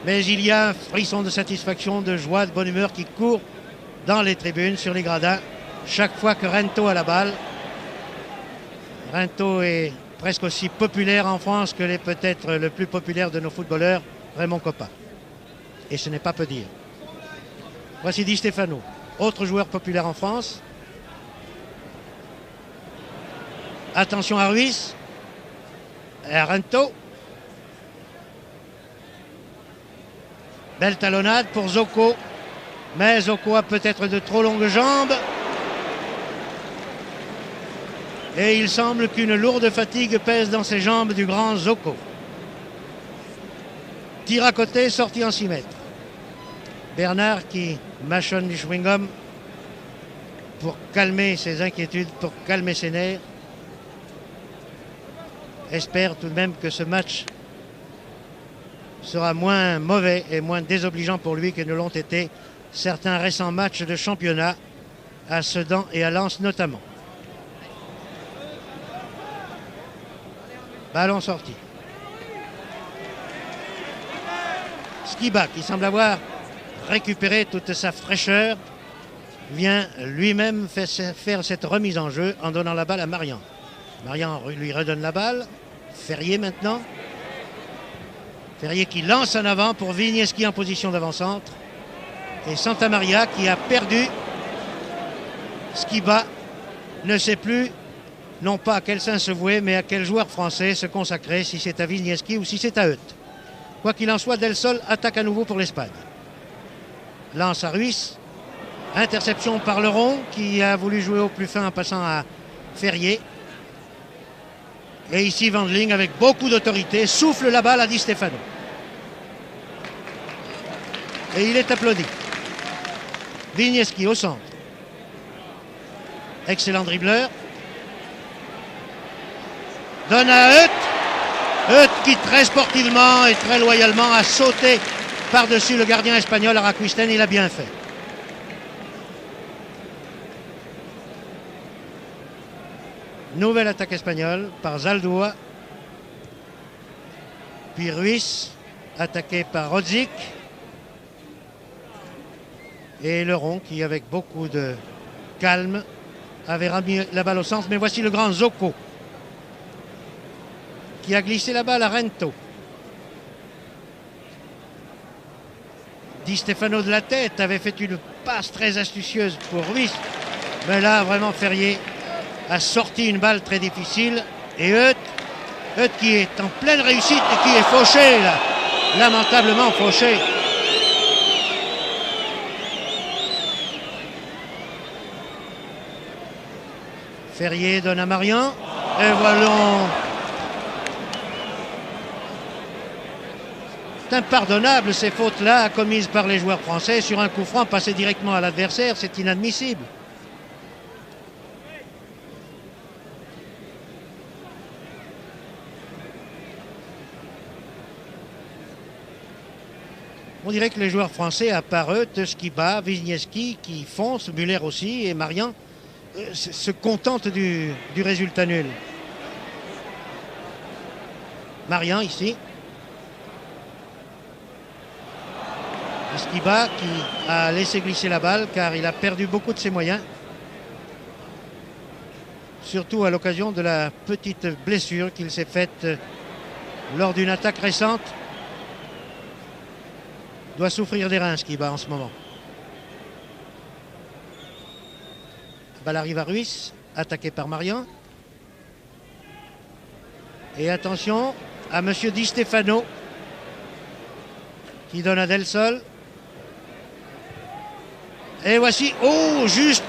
Mais il y a un frisson de satisfaction, de joie, de bonne humeur qui court dans les tribunes, sur les gradins, chaque fois que Rento a la balle. Rento est presque aussi populaire en France que l'est peut-être le plus populaire de nos footballeurs, Raymond Kopa. Et ce n'est pas peu dire. Voici Di Stefano, autre joueur populaire en France. Attention à Ruiz, et à Rento. Belle talonnade pour Zoco, mais Zoco a peut-être de trop longues jambes. Et il semble qu'une lourde fatigue pèse dans ses jambes du grand Zoco. Tir à côté, sorti en 6 mètres. Bernard qui mâchonne du chewing-gum pour calmer ses inquiétudes, pour calmer ses nerfs. Espère tout de même que ce match sera moins mauvais et moins désobligeant pour lui que ne l'ont été certains récents matchs de championnat à Sedan et à Lens notamment. Ballon sorti. Skiba, qui semble avoir récupéré toute sa fraîcheur, vient lui-même faire cette remise en jeu en donnant la balle à Marian. Marian lui redonne la balle. Ferrier maintenant. Ferrier qui lance en avant pour Vigneski en position d'avant-centre. Et Santa Maria qui a perdu. Skiba ne sait plus, non pas à quel saint se vouer, mais à quel joueur français se consacrer, si c'est à Vigneski ou si c'est à Hutt. Quoi qu'il en soit, Del Sol attaque à nouveau pour l'Espagne. Lance à Ruiz. Interception par Leron qui a voulu jouer au plus fin en passant à Ferrier. Et ici, Wendling, avec beaucoup d'autorité, souffle la balle à Di Stefano. Et il est applaudi. Vigneski au centre. Excellent dribbleur. Donne à Hutt. Hutt qui très sportivement et très loyalement a sauté par-dessus le gardien espagnol Araquisten. Il a bien fait. Nouvelle attaque espagnole par Zaldúa. Puis Ruiz, attaqué par Rodzik. Et Leron qui, avec beaucoup de calme, avait remis la balle au centre. Mais voici le grand Zoco qui a glissé la balle à Rento. Di Stefano de la tête avait fait une passe très astucieuse pour Ruiz. Mais là, vraiment, Ferrier a sorti une balle très difficile. Et Hutt qui est en pleine réussite et qui est fauché, là. Lamentablement fauché. Ferrier donne à Marian. Et voilà. C'est impardonnable ces fautes-là commises par les joueurs français sur un coup franc passé directement à l'adversaire, c'est inadmissible. On dirait que les joueurs français, à part eux, Skiba, Wisniewski, qui foncent, Müller aussi et Marian, se contentent du résultat nul. Marian ici. Skiba qui a laissé glisser la balle car il a perdu beaucoup de ses moyens. Surtout à l'occasion de la petite blessure qu'il s'est faite lors d'une attaque récente. Doit souffrir des reins Skiba en ce moment. La balle arrive à Ruiz, attaqué par Marian. Et attention à Monsieur Di Stefano qui donne à Del Sol. Et voici, oh, juste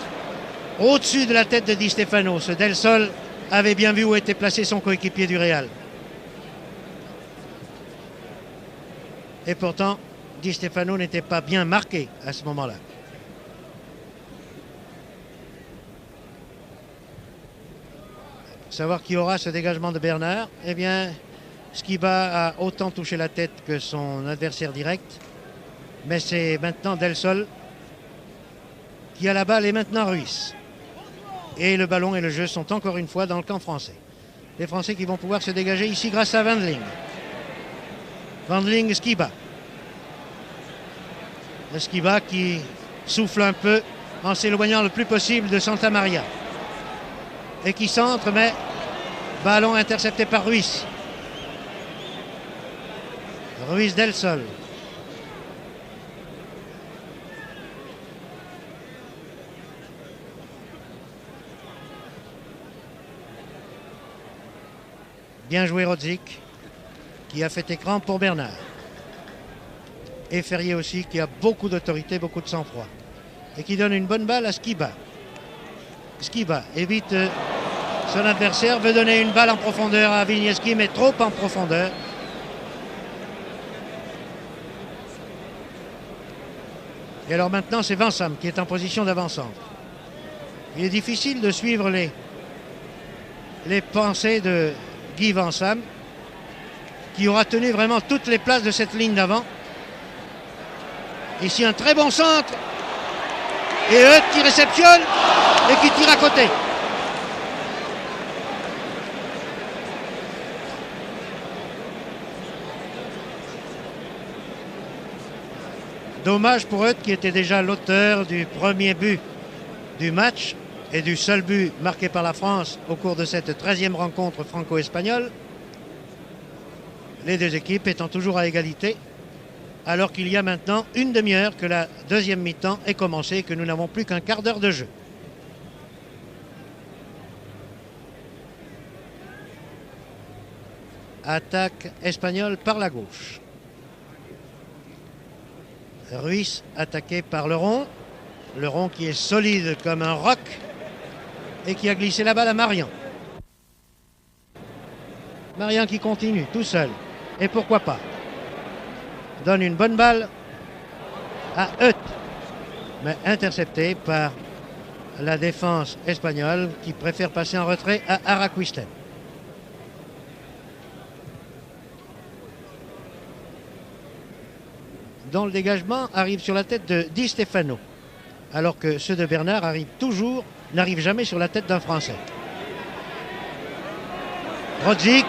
au-dessus de la tête de Di Stefano. Ce Del Sol avait bien vu où était placé son coéquipier du Real. Et pourtant, Di Stefano n'était pas bien marqué à ce moment-là. Pour savoir qui aura ce dégagement de Bernard, eh bien, Skiba a autant touché la tête que son adversaire direct. Mais c'est maintenant Del Sol qui a la balle et maintenant Ruiz. Et le ballon et le jeu sont encore une fois dans le camp français. Les Français qui vont pouvoir se dégager ici grâce à Wendling. Wendling, Skiba. Le Skiba qui souffle un peu en s'éloignant le plus possible de Santa Maria. Et qui centre, mais ballon intercepté par Ruiz. Ruiz Del Sol. Bien joué Rodzik, qui a fait écran pour Bernard. Et Ferrier aussi, qui a beaucoup d'autorité, beaucoup de sang-froid. Et qui donne une bonne balle à Skiba. Skiba évite son adversaire, veut donner une balle en profondeur à Wisniewski, mais trop en profondeur. Et alors maintenant, c'est Vansam qui est en position d'avant-centre. Il est difficile de suivre les pensées de Guy Vansam, qui aura tenu vraiment toutes les places de cette ligne d'avant. Ici, un très bon centre. Et Hutt qui réceptionne et qui tire à côté. Dommage pour Hutt qui était déjà l'auteur du premier but du match et du seul but marqué par la France au cours de cette 13e rencontre franco-espagnole. Les deux équipes étant toujours à égalité, alors qu'il y a maintenant une demi-heure que la deuxième mi-temps est commencée et que nous n'avons plus qu'un quart d'heure de jeu. Attaque espagnole par la gauche. Ruiz attaqué par Leron. Leron qui est solide comme un roc et qui a glissé la balle à Marian. Marian qui continue tout seul. Et pourquoi pas. Donne une bonne balle à Hutt, mais intercepté par la défense espagnole qui préfère passer en retrait à Araquisten. Dont le dégagement arrive sur la tête de Di Stefano, alors que ceux de Bernard n'arrivent jamais sur la tête d'un Français. Rodzik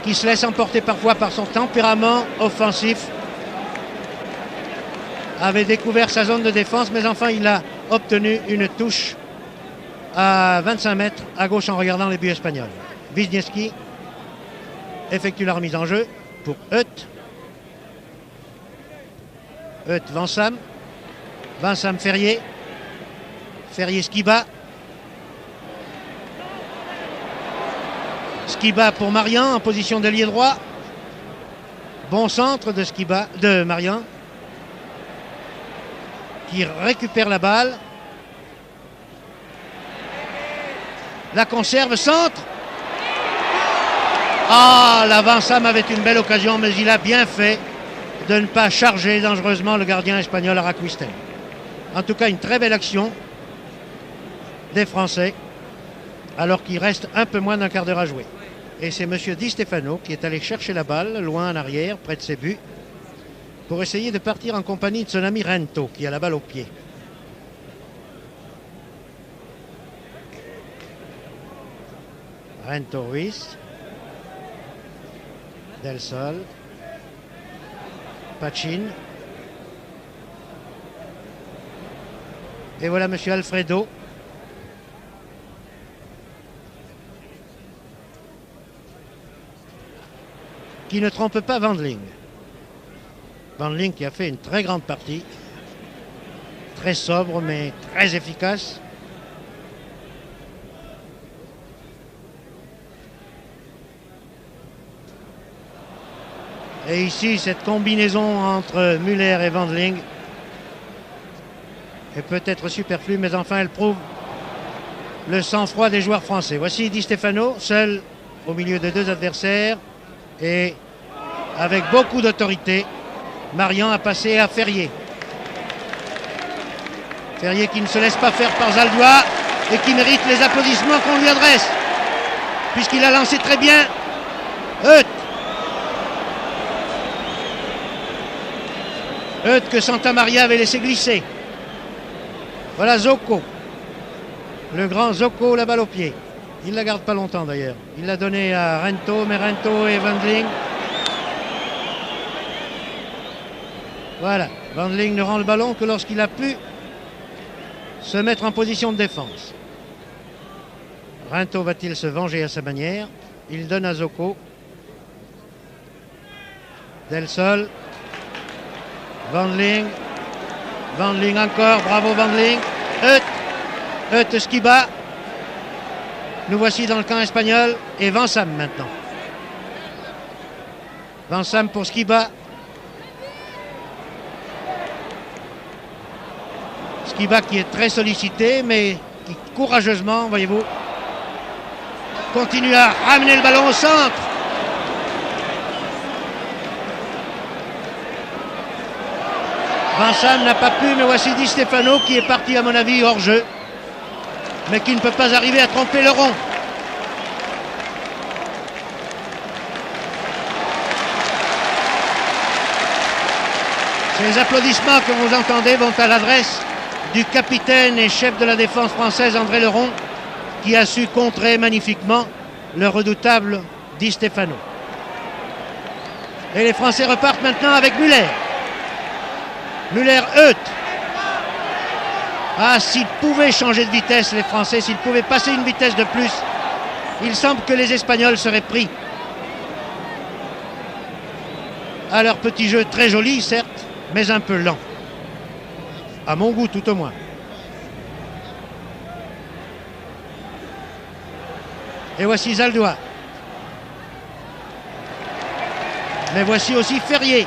qui se laisse emporter parfois par son tempérament offensif, avait découvert sa zone de défense, mais enfin il a obtenu une touche à 25 mètres à gauche en regardant les buts espagnols. Wisniewski effectue la remise en jeu pour Hutt. Hutt, Vansam. Vansam, Ferrier. Ferrier, Skiba. Skiba pour Marian en position d'ailier droit. Bon centre de Skiba, de Marian, qui récupère la balle. La conserve, centre. Ah, la Vincam avait une belle occasion, mais il a bien fait de ne pas charger dangereusement le gardien espagnol Araquistel. En tout cas, une très belle action des Français, alors qu'il reste un peu moins d'un quart d'heure à jouer. Et c'est M. Di Stefano qui est allé chercher la balle, loin en arrière, près de ses buts, pour essayer de partir en compagnie de son ami Rento, qui a la balle au pied. Rento Ruiz, Del Sol, Pachin. Et voilà M. Alfredo. Qui ne trompe pas Wendling. Wendling qui a fait une très grande partie. Très sobre mais très efficace. Et ici, cette combinaison entre Müller et Wendling est peut-être superflue, mais enfin, elle prouve le sang-froid des joueurs français. Voici Di Stefano, seul au milieu de deux adversaires. Et avec beaucoup d'autorité, Marian a passé à Ferrier. Ferrier qui ne se laisse pas faire par Zaldois et qui mérite les applaudissements qu'on lui adresse, puisqu'il a lancé très bien Euth que Santa Maria avait laissé glisser. Voilà Zocco, le grand Zocco, la balle au pied. Il ne la garde pas longtemps d'ailleurs. Il l'a donné à Rento, mais Rento et Wendling. Voilà, Wendling ne rend le ballon que lorsqu'il a pu se mettre en position de défense. Rento va-t-il se venger à sa manière? Il donne à Zocco. Del Sol. Wendling. Wendling encore, bravo Wendling. Euth Skiba. Nous voici dans le camp espagnol et Vincam maintenant. Vincam pour Skiba. Skiba qui est très sollicité mais qui courageusement, voyez-vous, continue à ramener le ballon au centre. Vincam n'a pas pu, mais voici Di Stefano qui est parti à mon avis hors jeu, mais qui ne peut pas arriver à tromper le rond. Ces applaudissements que vous entendez vont à l'adresse du capitaine et chef de la défense française André Leron, qui a su contrer magnifiquement le redoutable Di Stefano. Et les Français repartent maintenant avec Müller. Müller-Euth. Ah, s'ils pouvaient changer de vitesse, les Français, s'ils pouvaient passer une vitesse de plus, il semble que les Espagnols seraient pris à leur petit jeu très joli, certes, mais un peu lent. À mon goût, tout au moins. Et voici Zaldois. Mais voici aussi Ferrier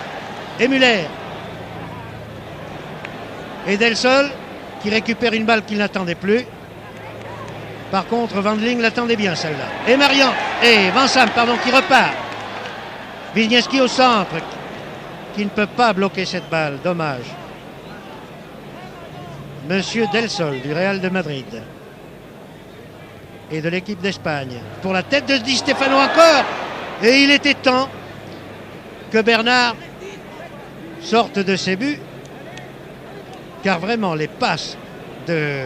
et Müller. Et Del Sol qui récupère une balle qu'il n'attendait plus. Par contre, Wendling l'attendait bien celle-là. Et Marian, et Vincam, pardon, qui repart. Wisniewski au centre, qui ne peut pas bloquer cette balle, dommage. Monsieur Del Sol du Real de Madrid et de l'équipe d'Espagne. Pour la tête de Di Stefano encore. Et il était temps que Bernard sorte de ses buts. Car vraiment, les passes de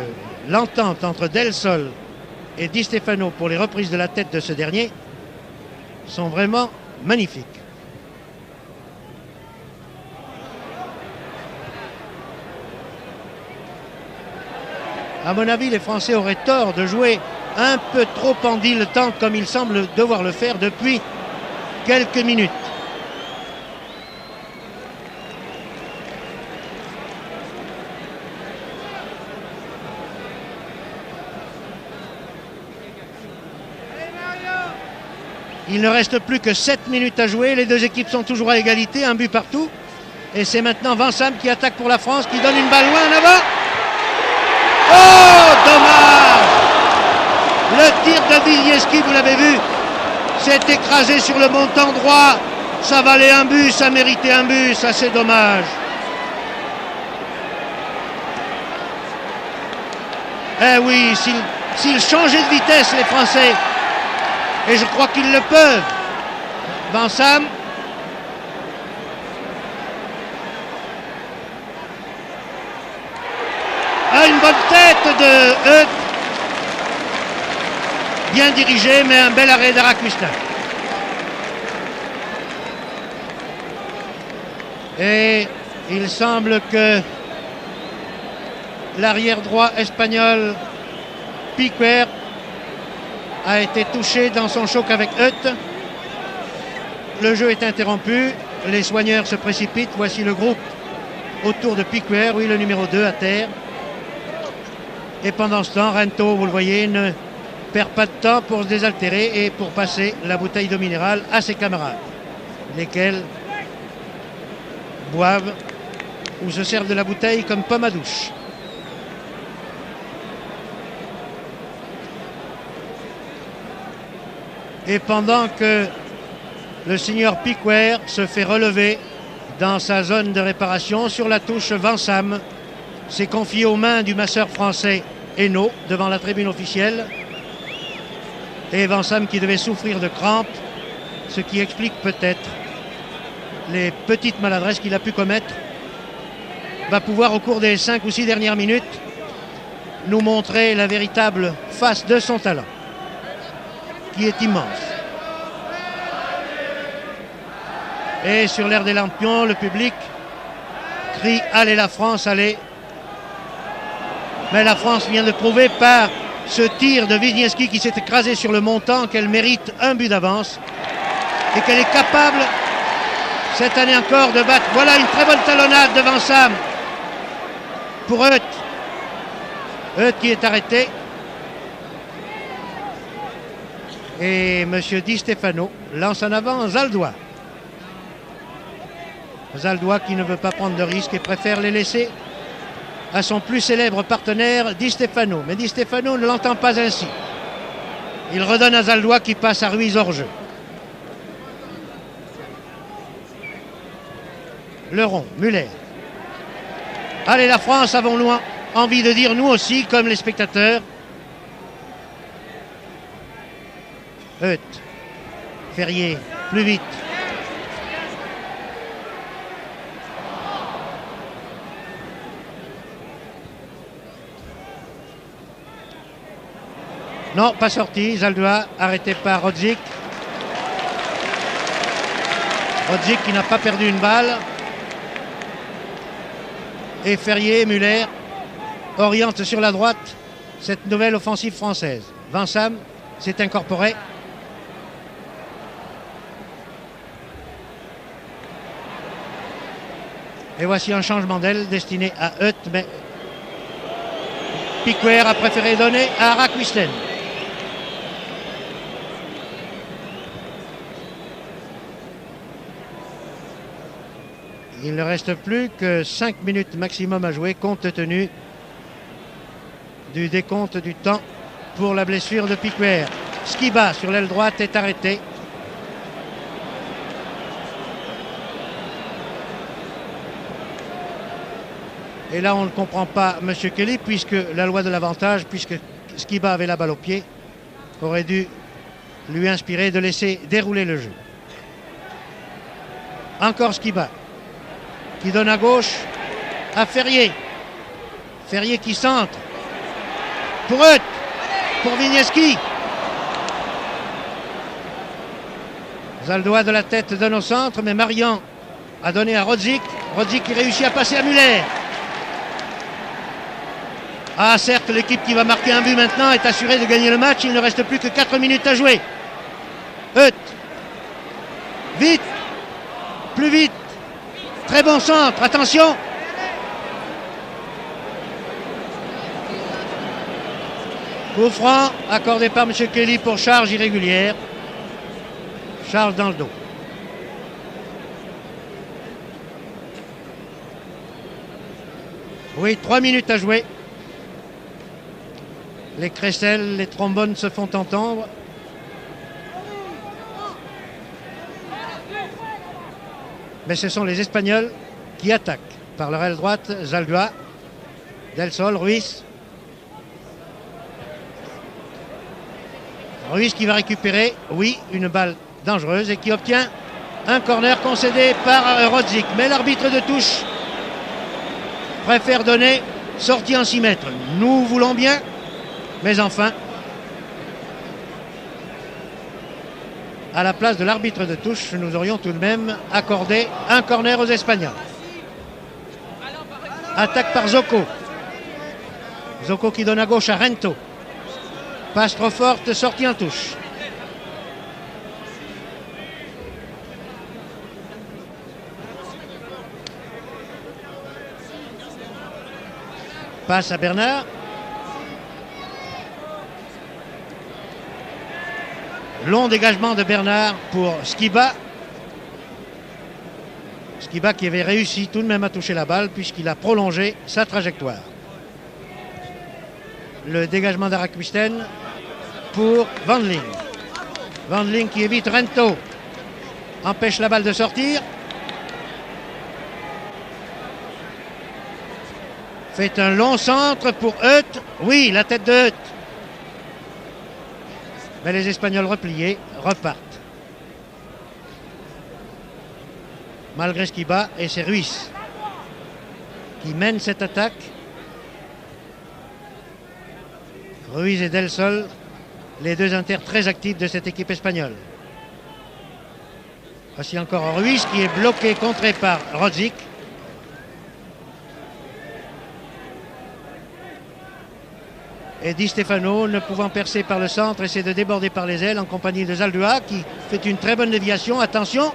l'entente entre Del Sol et Di Stefano pour les reprises de la tête de ce dernier sont vraiment magnifiques. À mon avis, les Français auraient tort de jouer un peu trop en dilettante comme ils semblent devoir le faire depuis quelques minutes. Il ne reste plus que 7 minutes à jouer. Les deux équipes sont toujours à égalité, un but partout. Et c'est maintenant Vincam qui attaque pour la France, qui donne une balle loin en avant. Oh, dommage! Le tir de Wisniewski, vous l'avez vu, s'est écrasé sur le montant droit. Ça valait un but, ça méritait un but, ça c'est dommage. Eh oui, s'ils changeaient de vitesse les Français, et je crois qu'ils le peuvent. Van Sam. Ah, une bonne tête de Hutt. Bien dirigé, mais un bel arrêt d'Araquistin. Et il semble que l'arrière droit espagnol Piquer a été touché dans son choc avec Hutt. Le jeu est interrompu, les soigneurs se précipitent, voici le groupe autour de Piquer, oui, le numéro 2 à terre. Et pendant ce temps, Rento, vous le voyez, ne perd pas de temps pour se désaltérer et pour passer la bouteille d'eau minérale à ses camarades, lesquels boivent ou se servent de la bouteille comme pomme à douche. Et pendant que le signor Piquer se fait relever dans sa zone de réparation sur la touche, Van Sam s'est confié aux mains du masseur français Hainaut devant la tribune officielle. Et Van Sam, qui devait souffrir de crampes, ce qui explique peut-être les petites maladresses qu'il a pu commettre, va pouvoir au cours des 5 ou 6 dernières minutes nous montrer la véritable face de son talent, qui est immense. Et sur l'air des lampions, le public crie « Allez la France, allez !» Mais la France vient de prouver par ce tir de Wisniewski qui s'est écrasé sur le montant qu'elle mérite un but d'avance et qu'elle est capable cette année encore de battre. Voilà une très bonne talonnade de Van Sam pour Hutt. Hutt qui est arrêté. Et M. Di Stefano lance en avant Zaldois. Zaldois qui ne veut pas prendre de risques et préfère les laisser à son plus célèbre partenaire Di Stefano. Mais Di Stefano ne l'entend pas ainsi. Il redonne à Zaldois qui passe à Ruiz hors jeu. Le rond, Muller. Allez la France, avons-nous envie de dire nous aussi, comme les spectateurs. Hutt. Ferrier, plus vite. Non, pas sorti. Zaldois, arrêté par Rodzik. Rodzik qui n'a pas perdu une balle. Et Ferrier, Muller orientent sur la droite cette nouvelle offensive française. Van Sam s'est incorporé. Et voici un changement d'aile destiné à Hutt, mais Piquer a préféré donner à Araquistin. Il ne reste plus que 5 minutes maximum à jouer compte tenu du décompte du temps pour la blessure de Piquer. Skiba sur l'aile droite est arrêté. Et là, on ne comprend pas M. Kelly, puisque la loi de l'avantage, puisque Skiba avait la balle au pied, aurait dû lui inspirer de laisser dérouler le jeu. Encore Skiba, qui donne à gauche à Ferrier. Ferrier qui centre. Pour Hutt, pour Wisniewski. Zaldois de la tête donne au centre, mais Marian a donné à Rodzik. Rodzik qui réussit à passer à Muller. Ah certes, l'équipe qui va marquer un but maintenant est assurée de gagner le match. Il ne reste plus que 4 minutes à jouer. Hutt. Vite. Plus vite. Très bon centre. Attention. Coup franc accordé par M. Kelly pour charge irrégulière. Charge dans le dos. Oui, 3 minutes à jouer. Les crécelles, les trombones se font entendre. Mais ce sont les Espagnols qui attaquent. Par leur aile droite, Zaldua, Del Sol, Ruiz. Ruiz qui va récupérer, oui, une balle dangereuse et qui obtient un corner concédé par Rosic. Mais l'arbitre de touche préfère donner sortie en 6 mètres. Nous voulons bien, mais enfin, à la place de l'arbitre de touche, nous aurions tout de même accordé un corner aux Espagnols. Attaque par Zoco. Zoco qui donne à gauche à Rento. Passe trop forte, sortie en touche. Passe à Bernard. Long dégagement de Bernard pour Skiba. Skiba qui avait réussi tout de même à toucher la balle puisqu'il a prolongé sa trajectoire. Le dégagement d'Araquisten pour Van Ling. Van Ling qui évite Rento. Empêche la balle de sortir. Fait un long centre pour Hutt. Oui, la tête de Hutt. Mais les Espagnols repliés repartent. Malgré Skiba, et c'est Ruiz qui mène cette attaque. Ruiz et Del Sol, les deux inters très actifs de cette équipe espagnole. Voici encore Ruiz qui est bloqué, contré par Rosic. Et Di Stefano, ne pouvant percer par le centre, essaie de déborder par les ailes en compagnie de Zaldua qui fait une très bonne déviation. Attention!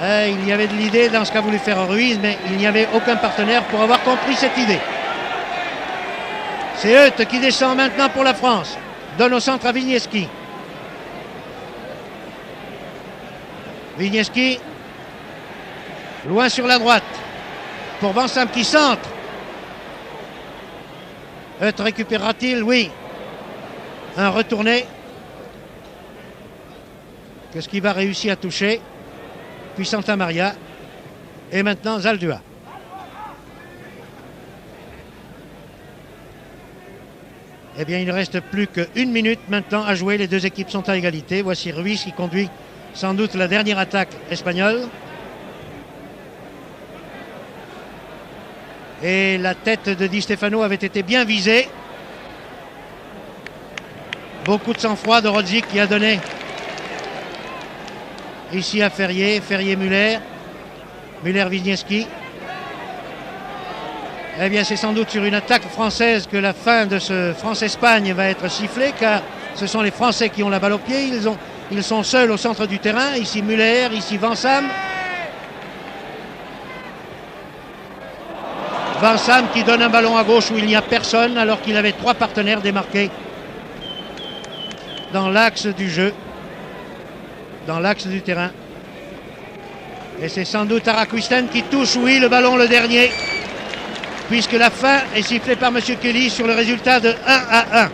Il y avait de l'idée dans ce qu'a voulu faire Ruiz, mais il n'y avait aucun partenaire pour avoir compris cette idée. C'est Hutt qui descend maintenant pour la France. Donne au centre à Vigneski. Vigneski, loin sur la droite. Pour Van Sam qui centre. Hutt récupérera-t-il? Oui. Un retourné. Qu'est-ce qu'il va réussir à toucher? Puis Santa Maria. Et maintenant Zaldua. Eh bien, il ne reste plus qu'une minute maintenant à jouer. Les deux équipes sont à égalité. Voici Ruiz qui conduit sans doute la dernière attaque espagnole. Et la tête de Di Stefano avait été bien visée. Beaucoup de sang-froid de Rosic qui a donné ici à Ferrier. Ferrier-Muller. Muller-Vigneski. Eh bien, c'est sans doute sur une attaque française que la fin de ce France-Espagne va être sifflée, car ce sont les Français qui ont la balle au pied. Ils sont seuls au centre du terrain. Ici Muller, ici Van Sam. Van Sam qui donne un ballon à gauche où il n'y a personne, alors qu'il avait 3 partenaires démarqués dans l'axe du jeu, dans l'axe du terrain. Et c'est sans doute Araquisten qui touche, oui, le ballon, le dernier, puisque la fin est sifflée par M. Kelly sur le résultat de 1-1.